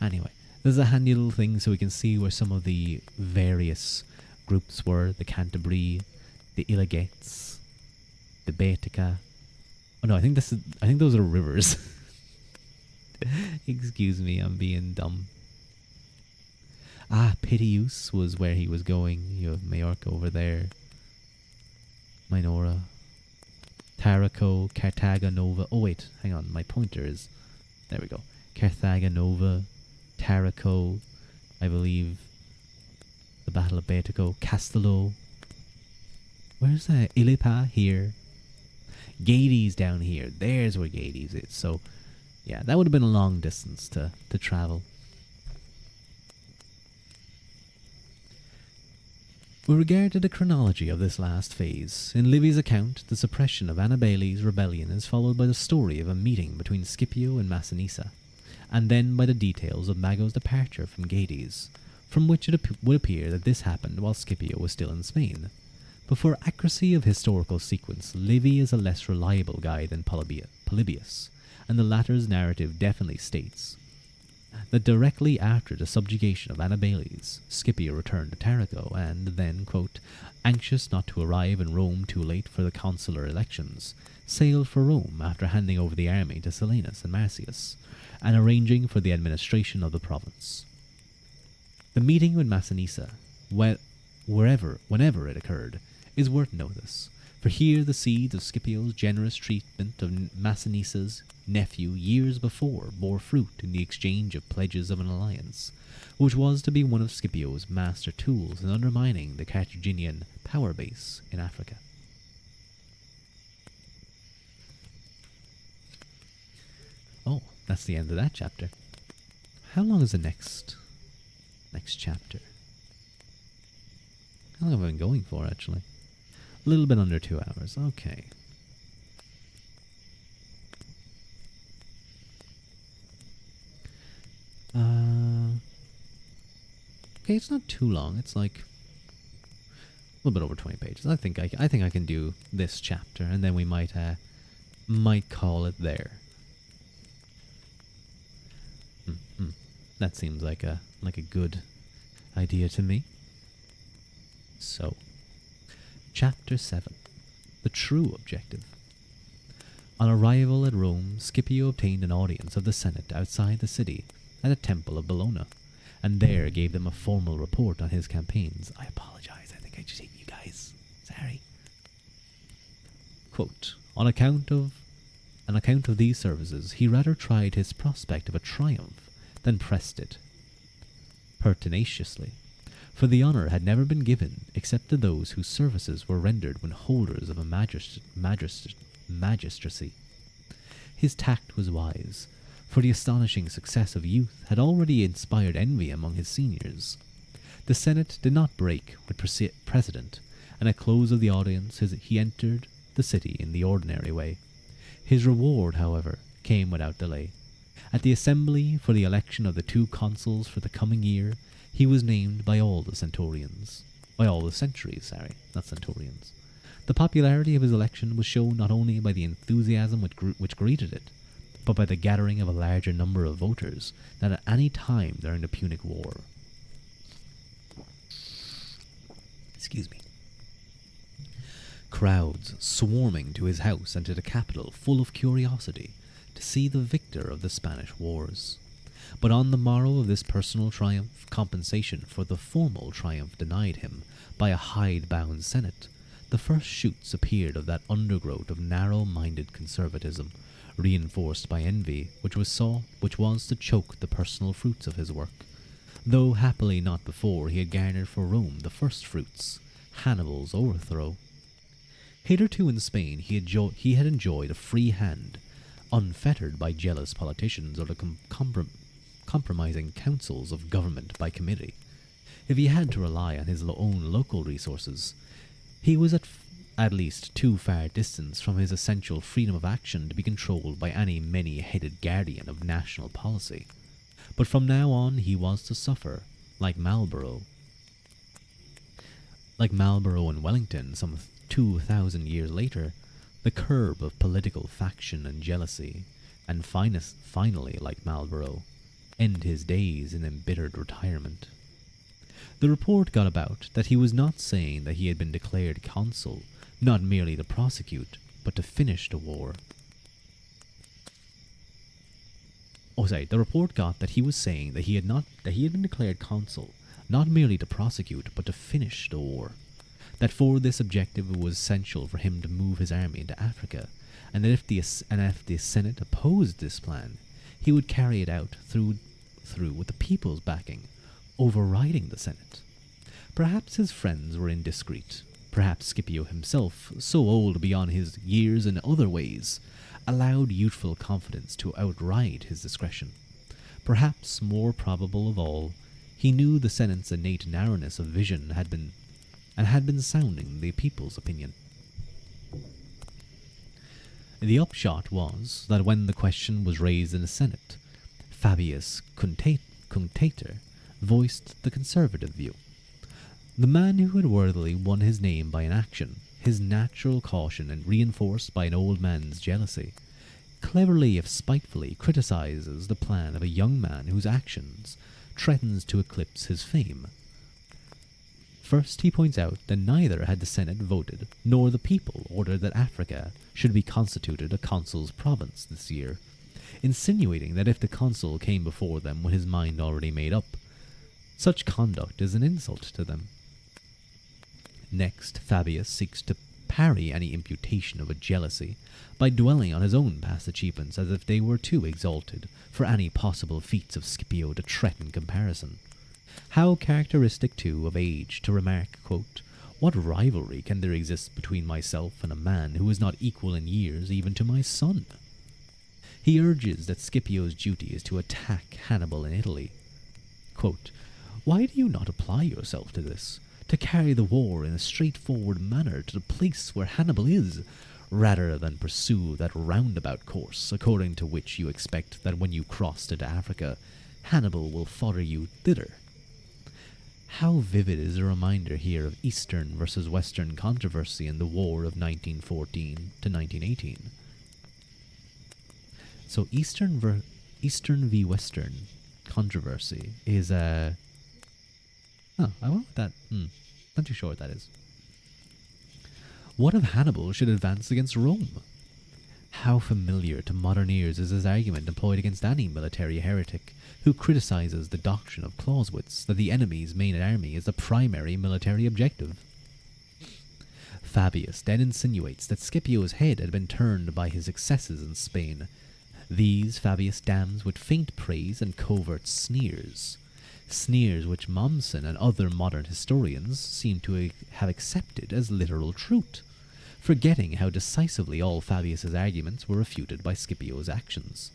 Anyway, this is a handy little thing so we can see where some of the various groups were. The Cantabria, the Illagettes, the Baetica. Oh no, I think those are rivers. Excuse me, I'm being dumb. Ah, Piteus was where he was going. You have Majorca over there. Minora. Taraco, Carthagonova. Oh wait, hang on, my pointer is... There we go. Carthagonova, Taraco, I believe the Battle of Baetico, Castello. Where's that? Ilipa here. Gades down here. There's where Gades is. So, yeah, that would have been a long distance to travel. With regard to the chronology of this last phase, in Livy's account, the suppression of Annibale's rebellion is followed by the story of a meeting between Scipio and Massinissa, and then by the details of Mago's departure from Gades, from which it would appear that this happened while Scipio was still in Spain. But for accuracy of historical sequence, Livy is a less reliable guide than Polybius, and the latter's narrative definitely states that directly after the subjugation of Annibales, Scipio returned to Tarago and then, quote, anxious not to arrive in Rome too late for the consular elections, sailed for Rome after handing over the army to Silanus and Marcius, and arranging for the administration of the province. The meeting with Massinissa, whenever it occurred, is worth notice, for here the seeds of Scipio's generous treatment of Massinissa's nephew years before bore fruit in the exchange of pledges of an alliance, which was to be one of Scipio's master tools in undermining the Carthaginian power base in Africa. Oh, that's the end of that chapter. How long is the next chapter? How long have I been going for, actually? A little bit under 2 hours. Okay. Okay, it's not too long. It's like a little bit over 20 pages. I think I can do this chapter, and then we might call it there. That seems like a good idea to me. So, Chapter 7. The True Objective. On arrival at Rome, Scipio obtained an audience of the Senate outside the city at a temple of Bologna, and there gave them a formal report on his campaigns. I apologize, I think I just hit you guys. Sorry. Quote, on account of these services, he rather tried his prospect of a triumph than pressed it pertinaciously, for the honour had never been given except to those whose services were rendered when holders of a magistracy. His tact was wise, for the astonishing success of youth had already inspired envy among his seniors. The Senate did not break with precedent, and at close of the audience he entered the city in the ordinary way. His reward, however, came without delay. At the assembly for the election of the 2 consuls for the coming year, he was named by all the centurions. by all the centuries, not centurions. The popularity of his election was shown not only by the enthusiasm which greeted it, but by the gathering of a larger number of voters than at any time during the Punic War. Excuse me. Crowds swarming to his house and to the capital, full of curiosity to see the victor of the Spanish wars. But on the morrow of this personal triumph, compensation for the formal triumph denied him by a hide-bound Senate, the first shoots appeared of that undergrowth of narrow-minded conservatism, reinforced by envy, which was to choke the personal fruits of his work, though happily not before he had garnered for Rome the first fruits, Hannibal's overthrow. Hitherto in Spain he had enjoyed a free hand, unfettered by jealous politicians or the compromising councils of government by committee. If he had to rely on his own local resources, he was at least too far distance from his essential freedom of action to be controlled by any many-headed guardian of national policy. But from now on he was to suffer, like Marlborough and Wellington some 2,000 years later, the curb of political faction and jealousy, and finally, like Marlborough, end his days in embittered retirement. The report got about that he was not saying that he had been declared consul, not merely to prosecute, but to finish the war. The report got that he was saying that he had been declared consul, not merely to prosecute, but to finish the war. That for this objective it was essential for him to move his army into Africa, and that if the Senate opposed this plan, he would carry it out through with the people's backing, overriding the Senate. Perhaps his friends were indiscreet. Perhaps Scipio himself, so old beyond his years in other ways, allowed youthful confidence to outride his discretion. Perhaps, more probable of all, he knew the Senate's innate narrowness of vision had been sounding the people's opinion. The upshot was that when the question was raised in the Senate, Fabius Cunctator voiced the conservative view. The man who had worthily won his name by an action, his natural caution and reinforced by an old man's jealousy, cleverly if spitefully criticizes the plan of a young man whose actions threatens to eclipse his fame. First, he points out that neither had the Senate voted nor the people ordered that Africa should be constituted a consul's province this year, insinuating that if the consul came before them with his mind already made up, such conduct is an insult to them. Next, Fabius seeks to parry any imputation of a jealousy by dwelling on his own past achievements as if they were too exalted for any possible feats of Scipio to threaten comparison. How characteristic, too, of age to remark, quote, "What rivalry can there exist between myself and a man who is not equal in years even to my son?" He urges that Scipio's duty is to attack Hannibal in Italy. Quote, "Why do you not apply yourself to this, to carry the war in a straightforward manner to the place where Hannibal is, rather than pursue that roundabout course according to which you expect that when you cross into Africa, Hannibal will follow you thither?" How vivid is a reminder here of Eastern versus Western controversy in the War of 1914 to 1918. So Eastern v Western controversy is I wonder what that. Not too sure what that is. What if Hannibal should advance against Rome? How familiar to modern ears is this argument employed against any military heretic who criticizes the doctrine of Clausewitz that the enemy's main army is the primary military objective. Fabius then insinuates that Scipio's head had been turned by his successes in Spain. These Fabius damns with faint praise and covert sneers. Sneers which Mommsen and other modern historians seem to have accepted as literal truth, forgetting how decisively all Fabius's arguments were refuted by Scipio's actions.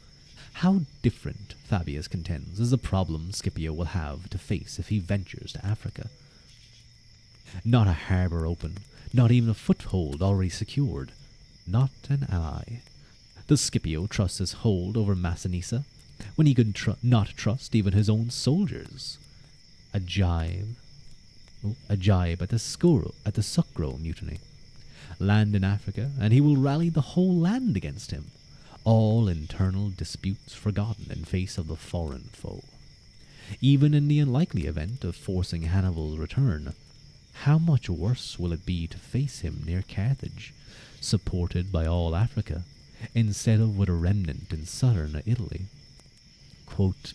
How different, Fabius contends, is the problem Scipio will have to face if he ventures to Africa. Not a harbour open, not even a foothold already secured, not an ally. Does Scipio trust his hold over Massinissa, when he could not trust even his own soldiers? A jibe a jibe at the Sucro mutiny. Land in Africa, and he will rally the whole land against him, all internal disputes forgotten in face of the foreign foe. Even in the unlikely event of forcing Hannibal's return, how much worse will it be to face him near Carthage, supported by all Africa, instead of with a remnant in southern Italy? Quote,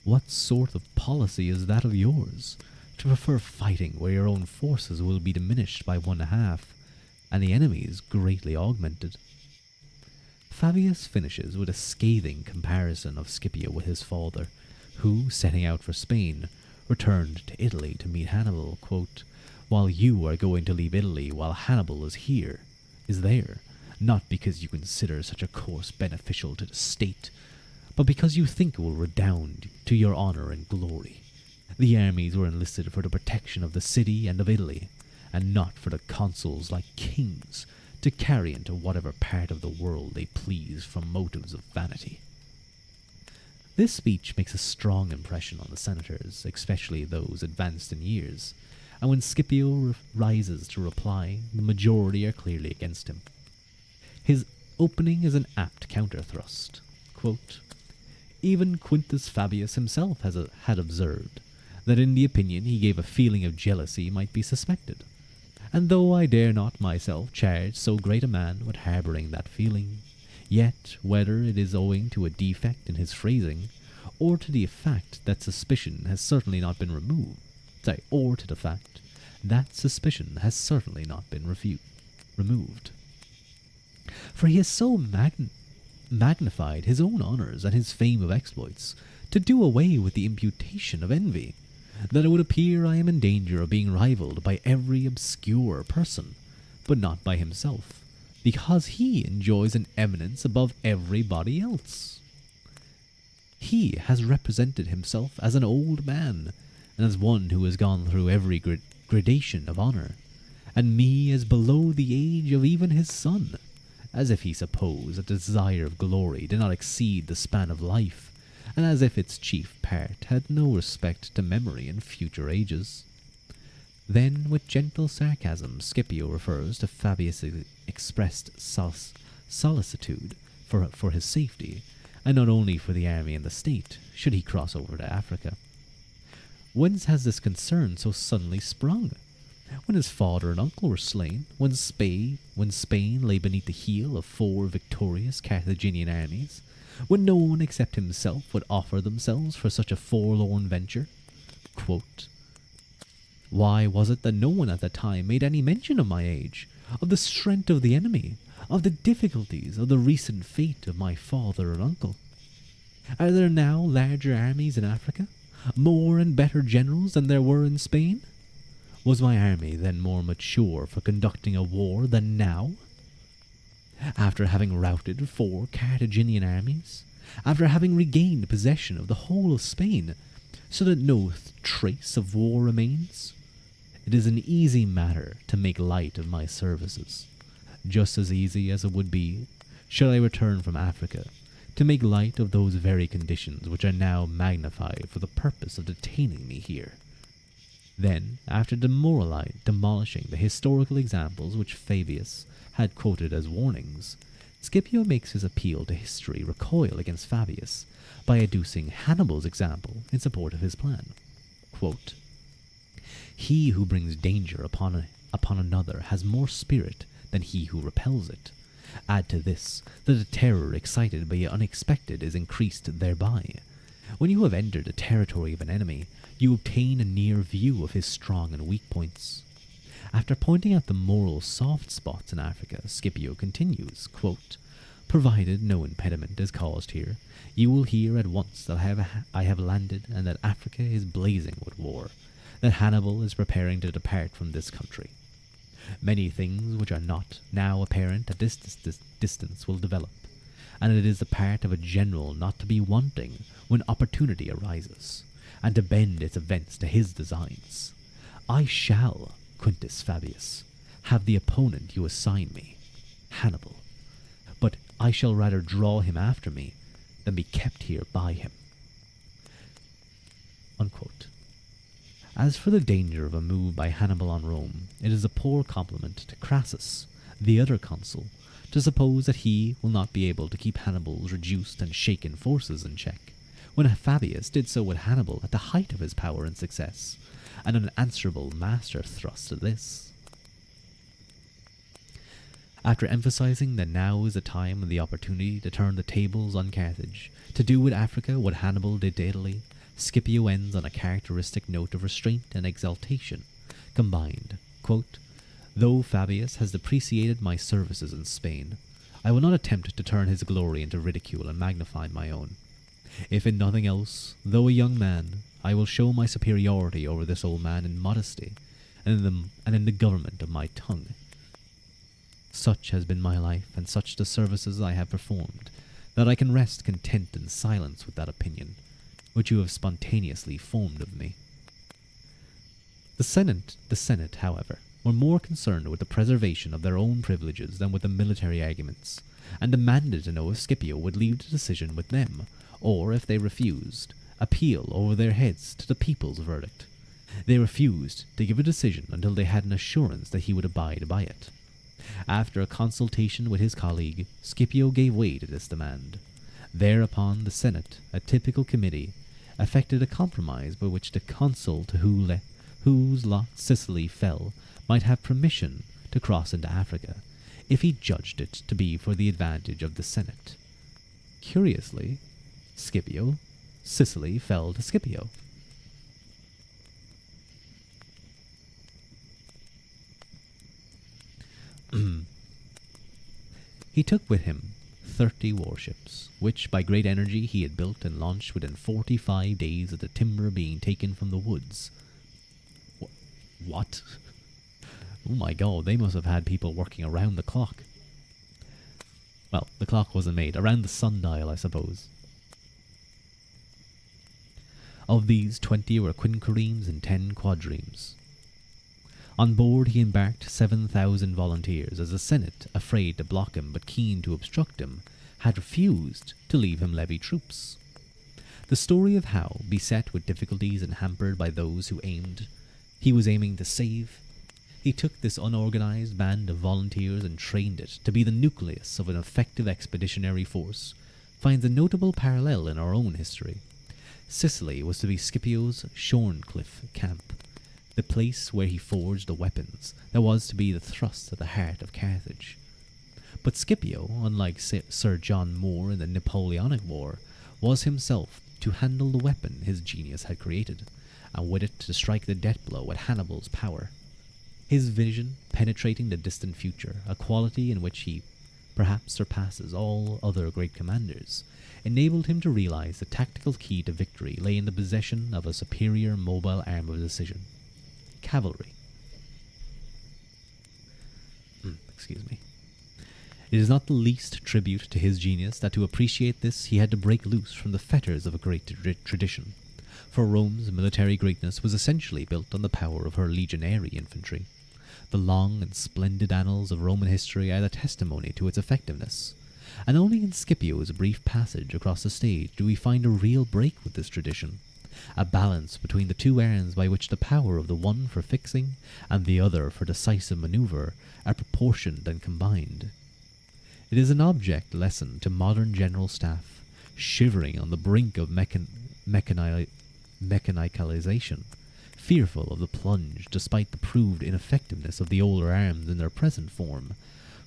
"What sort of policy is that of yours, to prefer fighting where your own forces will be diminished by 1/2, and the enemy's greatly augmented?" Fabius finishes with a scathing comparison of Scipio with his father, who, setting out for Spain, returned to Italy to meet Hannibal. Quote, "While you are going to leave Italy while Hannibal is there, not because you consider such a course beneficial to the state, but because you think it will redound to your honor and glory. The armies were enlisted for the protection of the city and of Italy, and not for the consuls like kings to carry into whatever part of the world they please from motives of vanity." This speech makes a strong impression on the senators, especially those advanced in years, and when Scipio rises to reply, the majority are clearly against him. His opening is an apt counter-thrust. Quote, "Even Quintus Fabius himself had observed that in the opinion he gave a feeling of jealousy might be suspected, and though I dare not myself charge so great a man with harbouring that feeling, yet whether it is owing to a defect in his phrasing, or to the fact that suspicion has certainly not been removed, removed. For he has so magnified his own honours and his fame of exploits, to do away with the imputation of envy, that it would appear I am in danger of being rivalled by every obscure person, but not by himself, because he enjoys an eminence above everybody else. He has represented himself as an old man, and as one who has gone through every gradation of honour, and me as below the age of even his son, as if he supposed that the desire of glory did not exceed the span of life, and as if its chief part had no respect to memory in future ages." Then, with gentle sarcasm, Scipio refers to Fabius' expressed solicitude for his safety, and not only for the army and the state, should he cross over to Africa. Whence has this concern so suddenly sprung? When his father and uncle were slain, when Spain lay beneath the heel of 4 victorious Carthaginian armies, when no one except himself would offer themselves for such a forlorn venture? Quote, "Why was it that no one at that time made any mention of my age, of the strength of the enemy, of the difficulties of the recent fate of my father and uncle? Are there now larger armies in Africa, more and better generals than there were in Spain? Was my army then more mature for conducting a war than now? After having routed 4 Carthaginian armies, after having regained possession of the whole of Spain, so that no trace of war remains, it is an easy matter to make light of my services, just as easy as it would be, should I return from Africa, to make light of those very conditions which are now magnified for the purpose of detaining me here." Then, after demolishing the historical examples which Fabius had quoted as warnings, Scipio makes his appeal to history recoil against Fabius by adducing Hannibal's example in support of his plan. Quote, "He who brings danger upon another has more spirit than he who repels it. Add to this that the terror excited by the unexpected is increased thereby. When you have entered the territory of an enemy, you obtain a near view of his strong and weak points." After pointing out the moral soft spots in Africa, Scipio continues, quote, "Provided no impediment is caused here, you will hear at once that I have landed, and that Africa is blazing with war, that Hannibal is preparing to depart from this country. Many things which are not now apparent at this distance will develop, and it is the part of a general not to be wanting when opportunity arises, and to bend its events to his designs. I shall, Quintus Fabius, have the opponent you assign me, Hannibal, but I shall rather draw him after me than be kept here by him." Unquote. As for the danger of a move by Hannibal on Rome, it is a poor compliment to Crassus, the other consul, to suppose that he will not be able to keep Hannibal's reduced and shaken forces in check, when Fabius did so with Hannibal at the height of his power and success, and an unanswerable master thrust at this. After emphasizing that now is the time and the opportunity to turn the tables on Carthage, to do with Africa what Hannibal did to Italy, Scipio ends on a characteristic note of restraint and exaltation, combined. Quote, "Though Fabius has depreciated my services in Spain, I will not attempt to turn his glory into ridicule and magnify my own. If in nothing else, though a young man, I will show my superiority over this old man in modesty and in the government of my tongue. Such has been my life, and such the services I have performed, that I can rest content in silence with that opinion, which you have spontaneously formed of me." The Senate, however, were more concerned with the preservation of their own privileges than with the military arguments, and demanded to know if Scipio would leave the decision with them, or, if they refused, appeal over their heads to the people's verdict. They refused to give a decision until they had an assurance that he would abide by it. After a consultation with his colleague, Scipio gave way to this demand. Thereupon the Senate, a typical committee, effected a compromise by which the consul to whose lot Sicily fell might have permission to cross into Africa, if he judged it to be for the advantage of the Senate. Curiously, Sicily fell to Scipio. He took with him 30 warships, which by great energy he had built and launched within 45 days of the timber being taken from the woods. What? Oh my god, they must have had people working around the clock. Well, the clock wasn't made. Around the sundial, I suppose. Of these, 20 were quinqueremes and 10 quadremes. On board he embarked 7,000 volunteers, as the Senate, afraid to block him but keen to obstruct him, had refused to leave him levy troops. The story of how, beset with difficulties and hampered by those he was aiming to save, he took this unorganized band of volunteers and trained it to be the nucleus of an effective expeditionary force, finds a notable parallel in our own history. Sicily was to be Scipio's Shorncliffe camp, the place where he forged the weapons that was to be the thrust at the heart of Carthage. But Scipio, unlike Sir John Moore in the Napoleonic War, was himself to handle the weapon his genius had created, and with it to strike the death blow at Hannibal's power. His vision penetrating the distant future, a quality in which he perhaps surpasses all other great commanders, enabled him to realize the tactical key to victory lay in the possession of a superior mobile arm of decision. Cavalry. Excuse me. It is not the least tribute to his genius that to appreciate this he had to break loose from the fetters of a great tradition, for Rome's military greatness was essentially built on the power of her legionary infantry. The long and splendid annals of Roman history are the testimony to its effectiveness, and only in Scipio's brief passage across the stage do we find a real break with this tradition, a balance between the two arms by which the power of the one for fixing and the other for decisive maneuver are proportioned and combined. It is an object lesson to modern general staff, shivering on the brink of mechanicalization, fearful of the plunge despite the proved ineffectiveness of the older arms in their present form,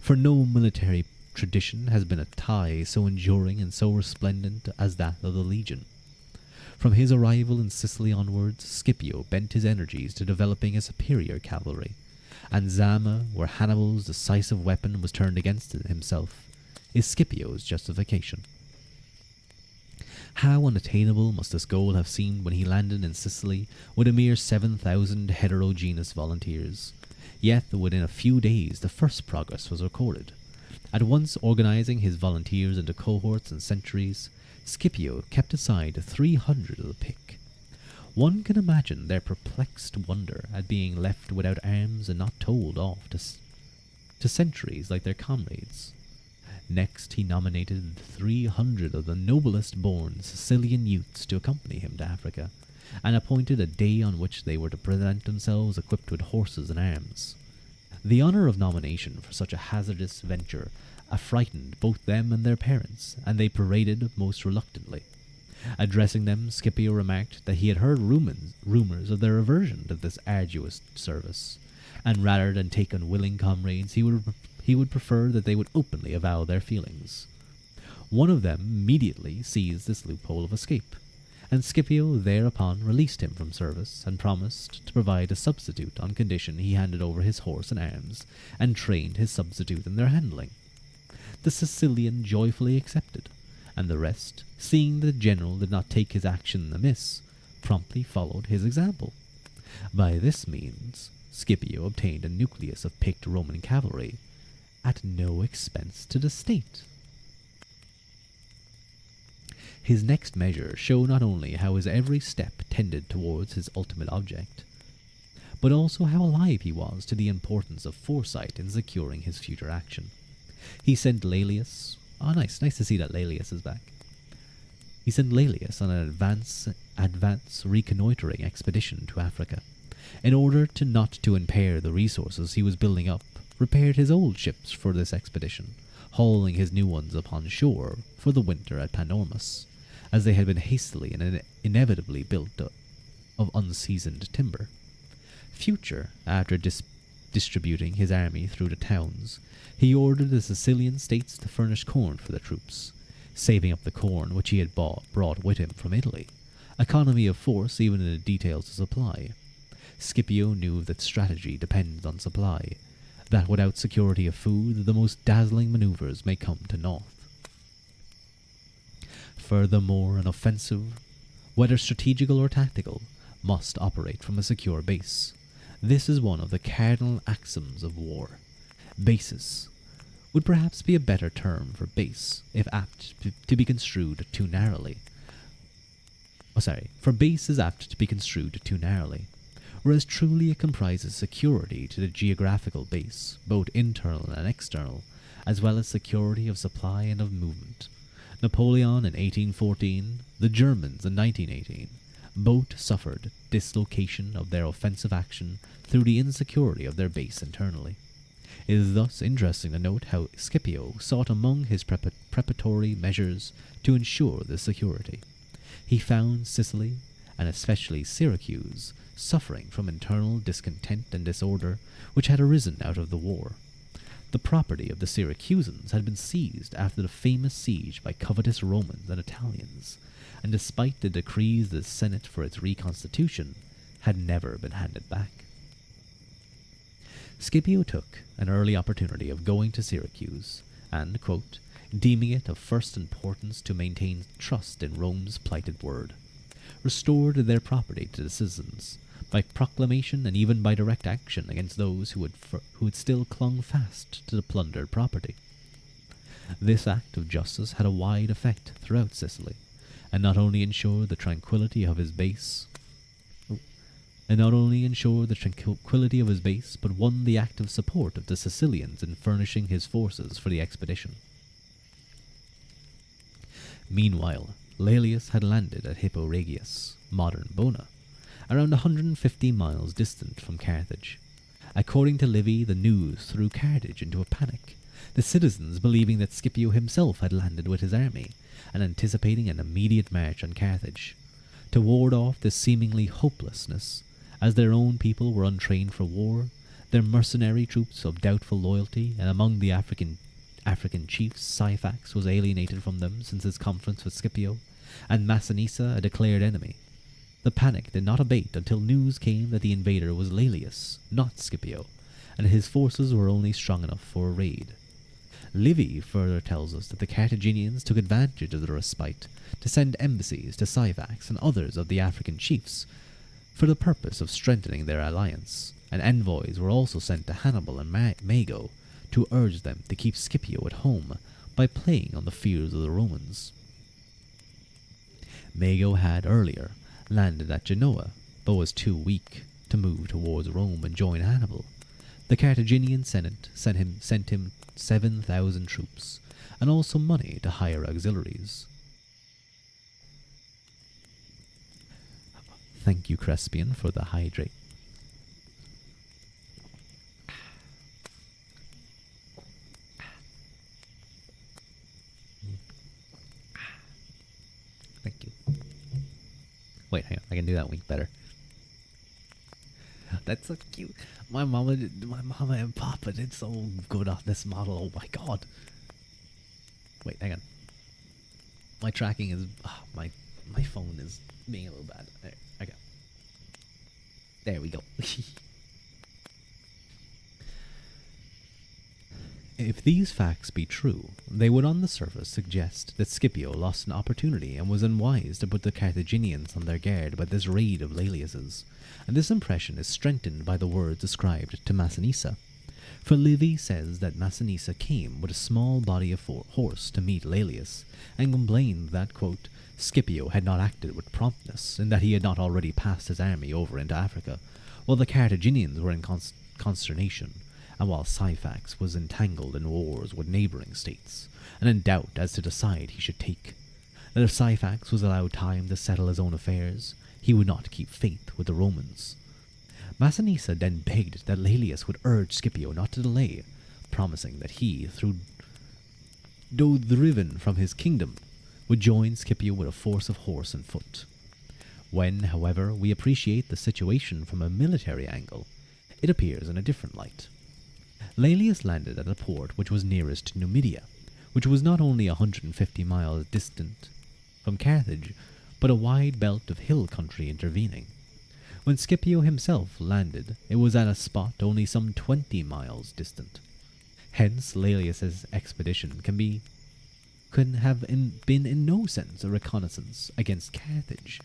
for no military tradition has been a tie so enduring and so resplendent as that of the legion. From his arrival in Sicily onwards, Scipio bent his energies to developing a superior cavalry, and Zama, where Hannibal's decisive weapon was turned against himself, is Scipio's justification. How unattainable must this goal have seemed when he landed in Sicily with a mere 7,000 heterogeneous volunteers. Yet within a few days the first progress was recorded. At once organizing his volunteers into cohorts and centuries, Scipio kept aside 300 of the pick. One can imagine their perplexed wonder at being left without arms and not told off to centuries like their comrades. Next he nominated 300 of the noblest born Sicilian youths to accompany him to Africa, and appointed a day on which they were to present themselves equipped with horses and arms. The honour of nomination for such a hazardous venture affrighted both them and their parents, and they paraded most reluctantly. Addressing them, Scipio remarked that he had heard rumours of their aversion to this arduous service, and rather than take unwilling comrades, he would prefer that they would openly avow their feelings. One of them immediately seized this loophole of escape, and Scipio thereupon released him from service and promised to provide a substitute on condition he handed over his horse and arms and trained his substitute in their handling. The Sicilian joyfully accepted, and the rest, seeing that the general did not take his action amiss, promptly followed his example. By this means, Scipio obtained a nucleus of picked Roman cavalry, at no expense to the state. His next measures show not only how his every step tended towards his ultimate object, but also how alive he was to the importance of foresight in securing his future action. He sent Laelius. Oh, nice to see that Laelius is back. He sent Laelius on an advance reconnoitering expedition to Africa. In order not to impair the resources he was building up, repaired his old ships for this expedition, hauling his new ones upon shore for the winter at Panormus, as they had been hastily and inevitably built of unseasoned timber. Future, after distributing his army through the towns, he ordered the Sicilian states to furnish corn for the troops, saving up the corn which he had brought with him from Italy. Economy of force even in the details of supply. Scipio knew that strategy depends on supply, that without security of food the most dazzling maneuvers may come to naught. Furthermore, an offensive, whether strategical or tactical, must operate from a secure base. This is one of the cardinal axioms of war. Basis would perhaps be a better term for base, if apt to be construed too narrowly. For base is apt to be construed too narrowly, whereas truly it comprises security to the geographical base, both internal and external, as well as security of supply and of movement. Napoleon in 1814, the Germans in 1918, both suffered dislocation of their offensive action through the insecurity of their base internally. It is thus interesting to note how Scipio sought among his preparatory measures to ensure this security. He found Sicily, and especially Syracuse, suffering from internal discontent and disorder which had arisen out of the war. The property of the Syracusans had been seized after the famous siege by covetous Romans and Italians, and despite the decrees of the Senate for its reconstitution, had never been handed back. Scipio took an early opportunity of going to Syracuse, and, quote, deeming it of first importance to maintain trust in Rome's plighted word, restored their property to the citizens, by proclamation and even by direct action against those who had still clung fast to the plundered property. This act of justice had a wide effect throughout Sicily, and not only ensured the tranquility of his base, but won the active support of the Sicilians in furnishing his forces for the expedition. Meanwhile, Laelius had landed at Hippo Regius, modern Bona, around 150 miles distant from Carthage. According to Livy, the news threw Carthage into a panic, the citizens believing that Scipio himself had landed with his army, and anticipating an immediate march on Carthage. To ward off this seemingly hopelessness, as their own people were untrained for war, their mercenary troops of doubtful loyalty, and among the African chiefs Syphax was alienated from them since his conference with Scipio, and Massinissa a declared enemy. The panic did not abate until news came that the invader was Laelius, not Scipio, and his forces were only strong enough for a raid. Livy further tells us that the Carthaginians took advantage of the respite to send embassies to Syphax and others of the African chiefs for the purpose of strengthening their alliance, and envoys were also sent to Hannibal and Mago to urge them to keep Scipio at home by playing on the fears of the Romans. Mago had earlier landed at Genoa, but was too weak to move towards Rome and join Hannibal. The Carthaginian Senate sent him 7,000 troops, and also money to hire auxiliaries. Thank you, Crespian, for the hydrate. Thank you. Wait, hang on. I can do that wink better. That's so cute. My mama and Papa did so good on this model. Oh my god. Wait, hang on. My tracking is my phone is being a little bad. There, okay. There we go. If these facts be true, they would on the surface suggest that Scipio lost an opportunity and was unwise to put the Carthaginians on their guard by this raid of Laelius's, and this impression is strengthened by the words ascribed to Massinissa. For Livy says that Massinissa came with a small body of horse to meet Laelius, and complained that, quote, Scipio had not acted with promptness, in that he had not already passed his army over into Africa, while the Carthaginians were in consternation, and while Syphax was entangled in wars with neighbouring states, and in doubt as to the side he should take. That if Syphax was allowed time to settle his own affairs, he would not keep faith with the Romans. Massinissa then begged that Laelius would urge Scipio not to delay, promising that he, though driven from his kingdom, would join Scipio with a force of horse and foot. When, however, we appreciate the situation from a military angle, it appears in a different light. Laelius landed at a port which was nearest to Numidia, which was not only 150 miles distant from Carthage, but a wide belt of hill country intervening. When Scipio himself landed, it was at a spot only some 20 miles distant. Hence, Laelius's expedition could have been in no sense a reconnaissance against Carthage,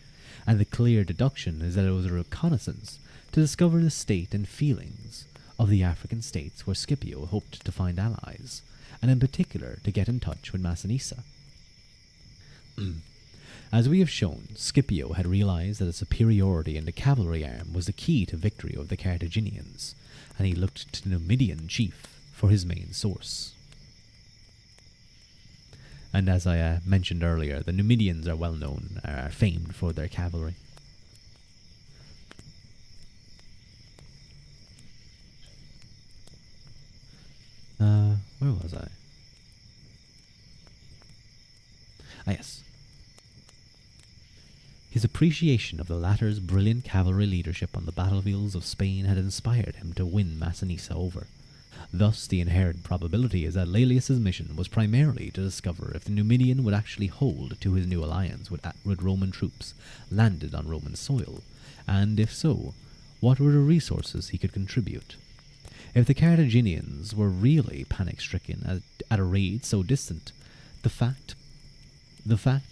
and the clear deduction is that it was a reconnaissance to discover the state and feelings of the African states where Scipio hoped to find allies, and in particular to get in touch with Massinissa. As we have shown, Scipio had realized that a superiority in the cavalry arm was the key to victory over the Carthaginians, and he looked to the Numidian chief for his main source. And as I mentioned earlier, the Numidians are well known, are famed for their cavalry. Where was I? Yes. His appreciation of the latter's brilliant cavalry leadership on the battlefields of Spain had inspired him to win Massinissa over. Thus, the inherent probability is that Laelius's mission was primarily to discover if the Numidian would actually hold to his new alliance with Roman troops landed on Roman soil, and if so, what were the resources he could contribute. If the Carthaginians were really panic-stricken at a raid so distant, the fact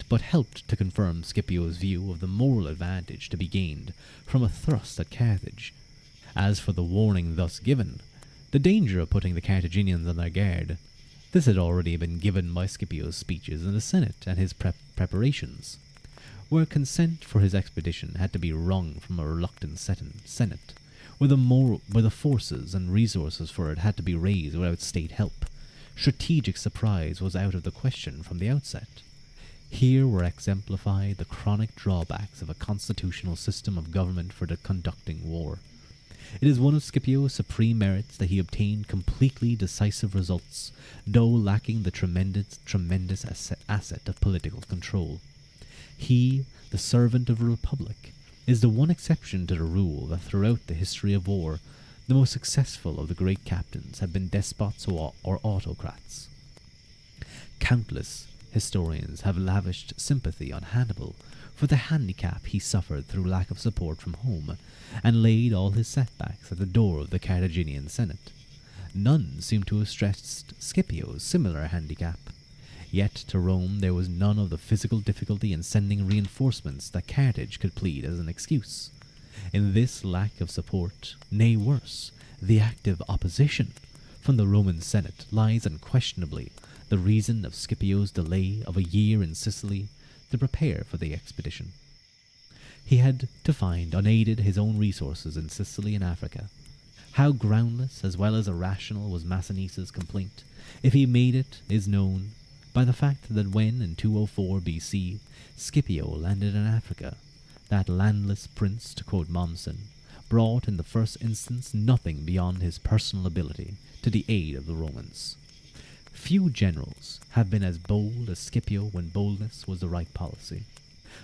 but helped to confirm Scipio's view of the moral advantage to be gained from a thrust at Carthage. As for the warning thus given, the danger of putting the Carthaginians on their guard, this had already been given by Scipio's speeches in the Senate and his preparations, where consent for his expedition had to be wrung from a reluctant Senate, where the forces and resources for it had to be raised without state help. Strategic surprise was out of the question from the outset. Here were exemplified the chronic drawbacks of a constitutional system of government for conducting war. It is one of Scipio's supreme merits that he obtained completely decisive results, though lacking the tremendous asset of political control. He, the servant of a republic, is the one exception to the rule that throughout the history of war, the most successful of the great captains have been despots or autocrats. Countless historians have lavished sympathy on Hannibal for the handicap he suffered through lack of support from home, and laid all his setbacks at the door of the Carthaginian Senate. None seem to have stressed Scipio's similar handicap. Yet to Rome there was none of the physical difficulty in sending reinforcements that Carthage could plead as an excuse. In this lack of support, nay worse, the active opposition from the Roman Senate lies unquestionably the reason of Scipio's delay of a year in Sicily to prepare for the expedition. He had to find unaided his own resources in Sicily and Africa. How groundless as well as irrational was Massinissa's complaint, if he made it, is known by the fact that when, in 204 BC, Scipio landed in Africa, That landless prince, to quote Mommsen, brought in the first instance nothing beyond his personal ability to the aid of the Romans. Few generals have been as bold as Scipio when boldness was the right policy,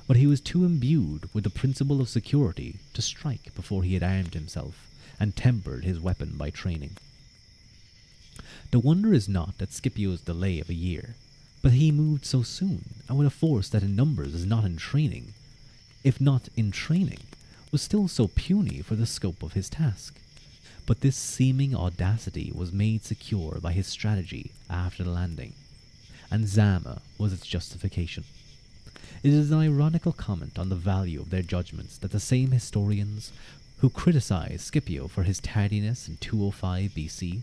but he was too imbued with the principle of security to strike before he had armed himself and tempered his weapon by training. The wonder is not at Scipio's delay of a year, but he moved so soon, and with a force that in numbers is not in training, if not in training, was still so puny for the scope of his task. But this seeming audacity was made secure by his strategy after the landing, and Zama was its justification. It is an ironical comment on the value of their judgments that the same historians who criticize Scipio for his tardiness in 205 BC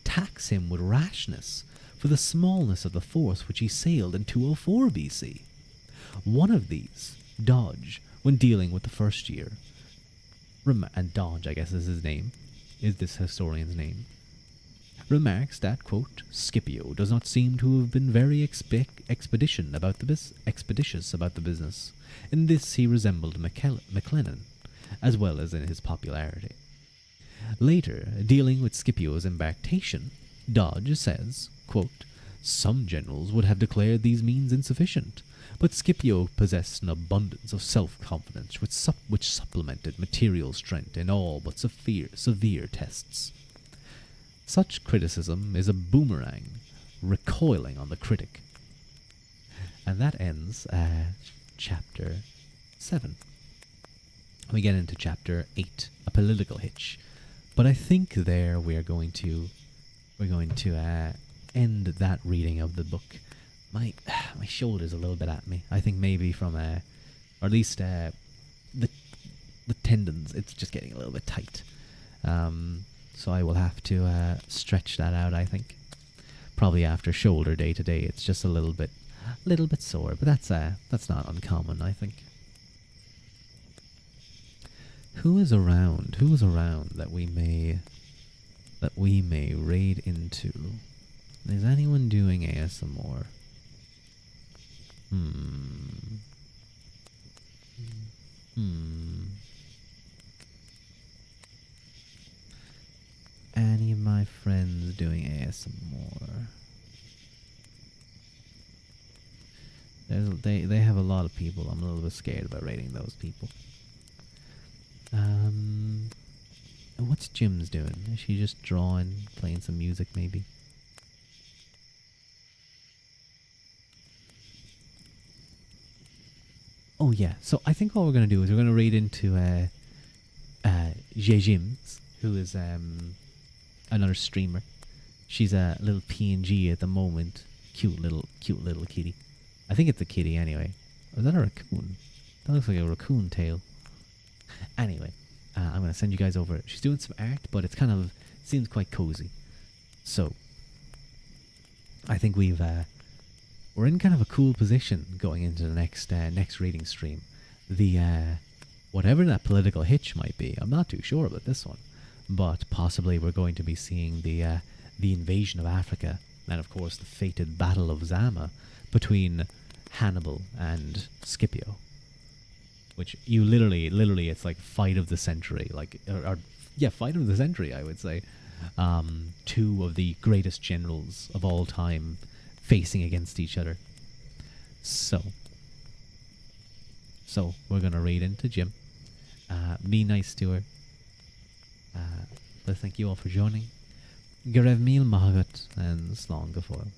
tax him with rashness for the smallness of the force which he sailed in 204 BC. One of these, Dodge, when dealing with the first year, and Dodge, I guess is his name, is this historian's name, remarks that, quote, Scipio does not seem to have been very expeditious about the business. In this he resembled McLennan, as well as in his popularity. Later, dealing with Scipio's embarkation, Dodge says, quote, some generals would have declared these means insufficient, but Scipio possessed an abundance of self-confidence which supplemented material strength in all but severe tests. Such criticism is a boomerang, recoiling on the critic. And that ends chapter 7. We get into chapter 8, a political hitch. But I think there we're going to end that reading of the book. My shoulder's a little bit at me. I think maybe from or at least the tendons. It's just getting a little bit tight. So I will have to stretch that out. I think probably after shoulder day to day, it's just a little bit sore. But that's not uncommon. I think. Who is around? Who is around that we may raid into? Is anyone doing ASMR? Any of my friends doing ASMR? They have a lot of people. I'm a little bit scared about raiding those people. What's Jim's doing? Is she just drawing, playing some music maybe? Oh yeah, so I think what we're going to do is we're going to raid into Jim's, who is another streamer. She's a little PNG at the moment. Cute little kitty. I think it's a kitty anyway. Is that a raccoon? That looks like a raccoon tail. Anyway, I'm going to send you guys over. She's doing some art, but it's kind of seems quite cozy. So, I think we're in kind of a cool position going into the next reading stream. The whatever that political hitch might be, I'm not too sure about this one, but possibly we're going to be seeing the invasion of Africa, and of course the fated Battle of Zama between Hannibal and Scipio. Which you literally, it's like fight of the century, fight of the century, I would say. Two of the greatest generals of all time facing against each other. So we're gonna raid into Jim. Be nice to her. But thank you all for joining. Garev Mil Mahagat and Slán Gafoil.